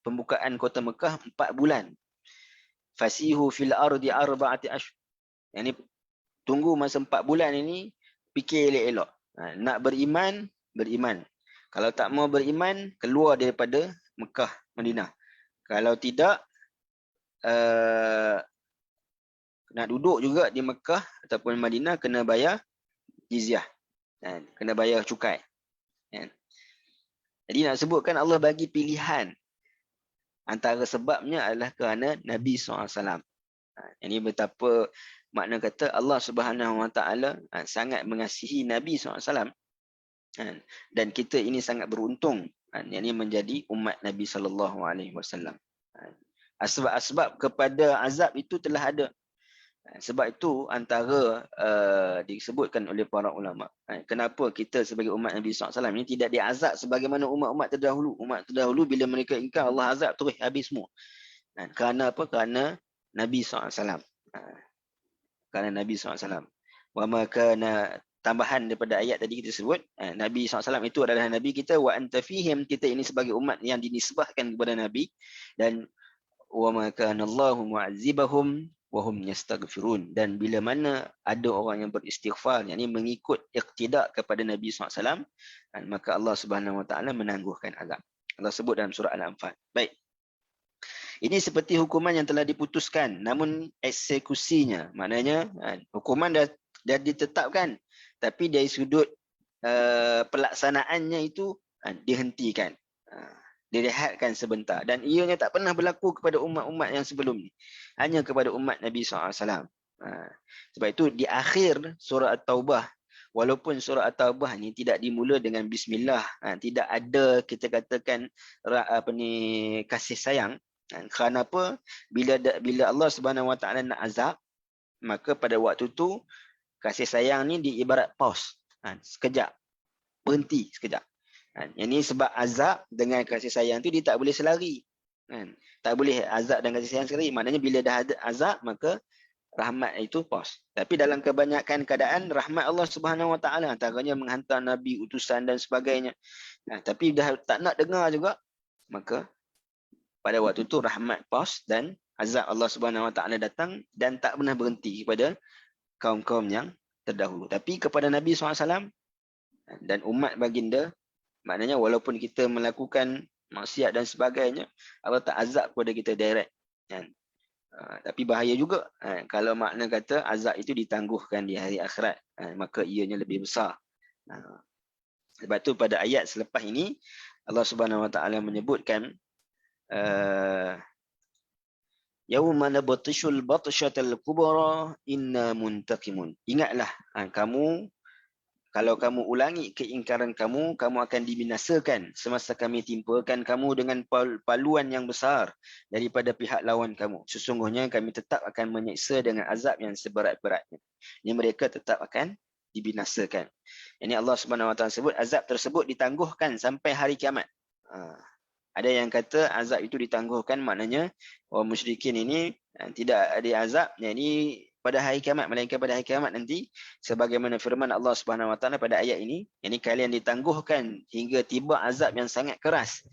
pembukaan kota Mekah 4 bulan. Fasihu fil ardi arba'ati ashhur. Yani tunggu masa 4 bulan ini, fikir elok-elok. Nak beriman, beriman. Kalau tak mau beriman, keluar daripada Mekah, Madinah. Kalau tidak, nak duduk juga di Mekah ataupun Madinah, kena bayar jizyah. Kena bayar cukai. Jadi nak sebutkan Allah bagi pilihan. Antara sebabnya adalah kerana Nabi SAW. Ini betapa makna kata Allah Subhanahu Wa Taala sangat mengasihi Nabi SAW. Dan kita ini sangat beruntung ini menjadi umat Nabi SAW. Asbab-asbab kepada azab itu telah ada. Sebab itu antara disebutkan oleh para ulama, kenapa kita sebagai umat Nabi SAW ini tidak diazab sebagaimana umat-umat terdahulu. Umat terdahulu bila mereka ingkar, Allah azab terus habis semua. Kerana apa? Kerana Nabi SAW. Kerana Nabi SAW. Wa maka tambahan daripada ayat tadi kita sebut, Nabi SAW itu adalah Nabi kita, wa anta fihim, kita ini sebagai umat yang dinisbahkan kepada Nabi, dan wa ma kana Allahu mu'azzibahum wa hum yastaghfirun, dan bila mana ada orang yang beristighfar, yakni mengikut iqtidak kepada Nabi SAW, maka Allah Subhanahu Wa Taala menangguhkan azab. Allah sebut dalam surah Al-Anfal. Baik. Ini seperti hukuman yang telah diputuskan, namun eksekusinya, maknanya hukuman dah ditetapkan, tapi dari sudut pelaksanaannya itu dihentikan, direhatkan sebentar, dan ianya tak pernah berlaku kepada umat-umat yang sebelum ni, hanya kepada umat Nabi SAW. Sebab itu di akhir surah At-Taubah, walaupun surah At-Taubah ni tidak dimula dengan bismillah, tidak ada kita katakan kasih sayang. Kerana apa? Bila Allah Subhanahu Wa Taala nak azab, maka pada waktu tu kasih sayang ni diibarat pause, sekejap, berhenti sekejap. Yang ni sebab azab dengan kasih sayang tu dia tak boleh selari. Tak boleh azab dan kasih sayang sekali. Maknanya bila dah ada azab, maka rahmat itu pause. Tapi dalam kebanyakan keadaan, rahmat Allah Subhanahu Wa Taala antaranya menghantar Nabi, utusan dan sebagainya. Tapi dah tak nak dengar juga, maka pada waktu itu rahmat pause dan azab Allah Subhanahu Wa Taala datang, dan tak pernah berhenti kepada kaum-kaum yang terdahulu. Tapi kepada Nabi SAW dan umat baginda, maknanya walaupun kita melakukan maksiat dan sebagainya, Allah tak azab kepada kita direct. Tapi bahaya juga kalau makna kata azab itu ditangguhkan di hari akhirat, maka ianya lebih besar. Sebab itu pada ayat selepas ini Allah Subhanahu Wa Taala menyebutkan yauma nabtishul batshatal kubra inna muntaqimun. Ingatlah kamu, kalau kamu ulangi keingkaran kamu, kamu akan dibinasakan semasa kami timpakan kamu dengan paluan yang besar daripada pihak lawan kamu. Sesungguhnya kami tetap akan menyiksa dengan azab yang seberat-beratnya. Ini mereka tetap akan dibinasakan. Ini Allah Subhanahu Wa Taala sebut azab tersebut ditangguhkan sampai hari kiamat. Ada yang kata azab itu ditangguhkan, maknanya orang musyrikin ini tidak ada azab, yakni pada hari kiamat, melainkan pada hari kiamat nanti, sebagaimana firman Allah Subhanahu Wa Taala pada ayat ini, yakni kalian ditangguhkan hingga tiba azab yang sangat keras,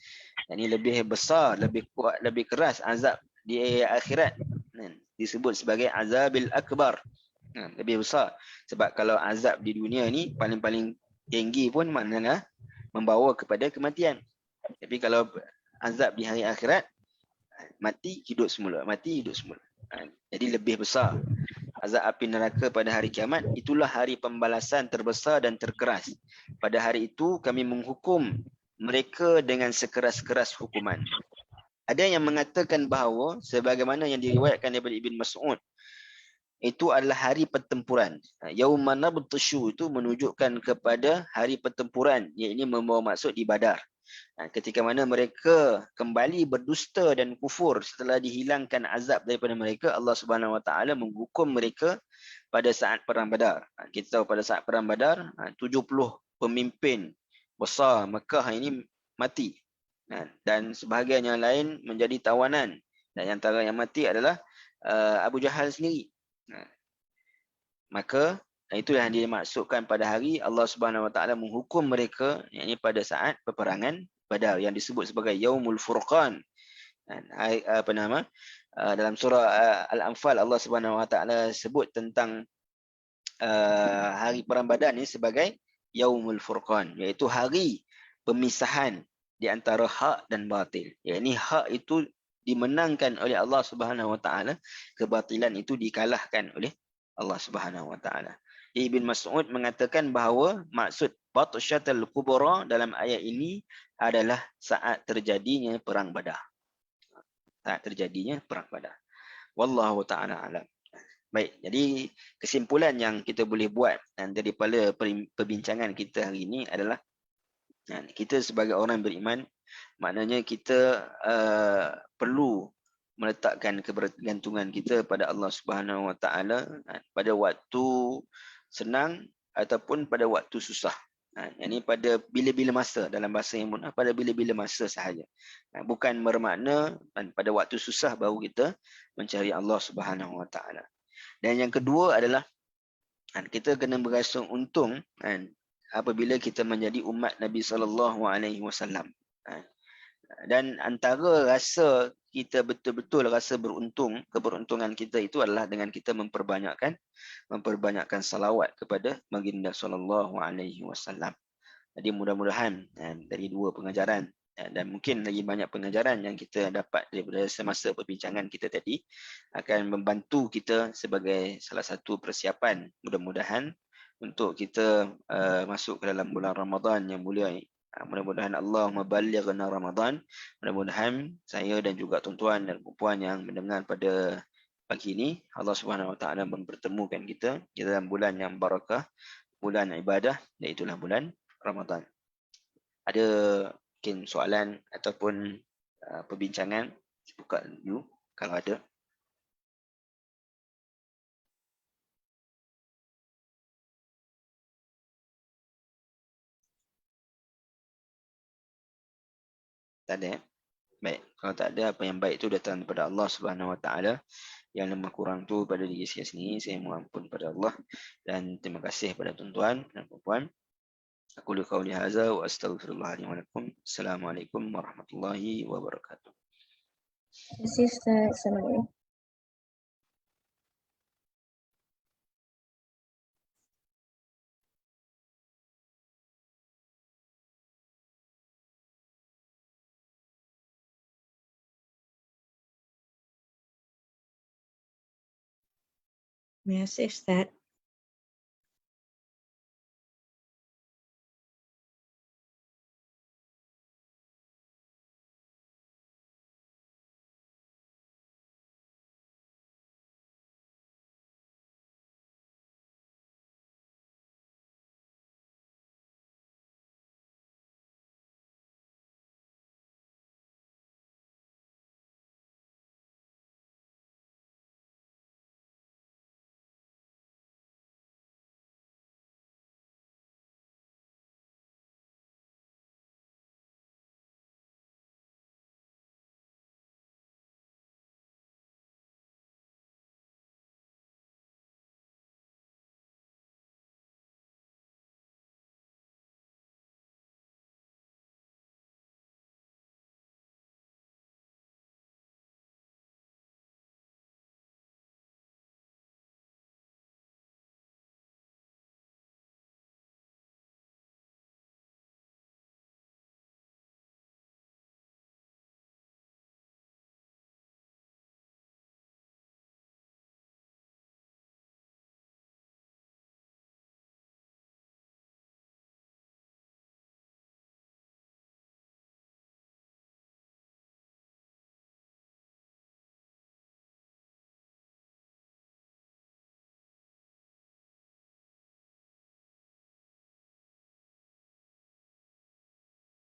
yakni lebih besar, lebih kuat, lebih keras azab di akhirat, disebut sebagai azabil akbar, lebih besar. Sebab kalau azab di dunia ni paling-paling tinggi pun maknanya membawa kepada kematian. Tapi kalau azab di hari akhirat, mati hidup semula, mati hidup semula. Jadi lebih besar azab api neraka pada hari kiamat. Itulah hari pembalasan terbesar dan terkeras. Pada hari itu kami menghukum mereka dengan sekeras-keras hukuman. Ada yang mengatakan bahawa sebagaimana yang diriwayatkan daripada Ibn Mas'ud, itu adalah hari pertempuran. Yauma nabtashu itu menunjukkan kepada hari pertempuran, iaitu membawa maksud di Badar. Ketika mana mereka kembali berdusta dan kufur setelah dihilangkan azab daripada mereka, Allah Subhanahu Wa Taala menghukum mereka pada saat perang Badar. Kita tahu pada saat perang Badar 70 pemimpin besar Mekah ini mati. Dan sebahagian yang lain menjadi tawanan. Dan antara yang mati adalah Abu Jahal sendiri. Maka itulah yang dimaksudkan pada hari Allah Subhanahu Wa Taala menghukum mereka, yakni pada saat peperangan Badar yang disebut sebagai Yaumul Furqan. Apa nama? Dalam surah Al-Anfal Allah Subhanahu Wa Taala sebut tentang hari perang Badar ni sebagai Yaumul Furqan, iaitu hari pemisahan di antara hak dan batil. Yakni hak itu dimenangkan oleh Allah Subhanahu Wa Taala, kebatilan itu dikalahkan oleh Allah Subhanahu Wa Taala. Ibn Mas'ud mengatakan bahawa maksud Batsyatul Kubra dalam ayat ini adalah saat terjadinya perang Badar. Saat terjadinya perang Badar. Wallahu taala alam. Baik, jadi kesimpulan yang kita boleh buat daripada perbincangan kita hari ini adalah kita sebagai orang beriman, maknanya kita perlu meletakkan kebergantungan kita pada Allah Subhanahu Wa Taala pada waktu senang ataupun pada waktu susah. Ini pada bila-bila masa, dalam bahasa yang mudah, pada bila-bila masa sahaja. Bukan bermakna pada waktu susah baru kita mencari Allah Subhanahu Wa Taala. Dan yang kedua adalah kita kena berasa untung apabila kita menjadi umat Nabi SAW. Dan antara rasa kita betul-betul rasa beruntung, keberuntungan kita itu adalah dengan kita memperbanyakkan salawat kepada baginda SAW. Jadi mudah-mudahan dari dua pengajaran dan mungkin lagi banyak pengajaran yang kita dapat daripada semasa perbincangan kita tadi akan membantu kita sebagai salah satu persiapan mudah-mudahan untuk kita masuk ke dalam bulan Ramadan yang mulia. Mudah-mudahan Allah membaligna Ramadan. Mudah-mudahan saya dan juga tuan-tuan dan puan yang mendengar pada pagi ini, Allah Subhanahu Wa Taala mempertemukan kita di dalam bulan yang barakah, bulan ibadah, iaitu bulan Ramadan. Ada mungkin soalan ataupun perbincangan, buka dulu kalau ada. Tak ada. Baik, kalau tak ada, apa yang baik itu datang daripada Allah Subhanahu Wa Taala. Yang lemah kurang tu pada diri saya sendiri, saya mohon ampun pada Allah, dan terima kasih pada tuan-tuan dan puan-puan. Aku qauli hadza wa astaghfirullah li wa lakum. Assalamualaikum warahmatullahi wabarakatuh. Terima kasih Ustaz. Assalamualaikum. Terima kasih Ustaz.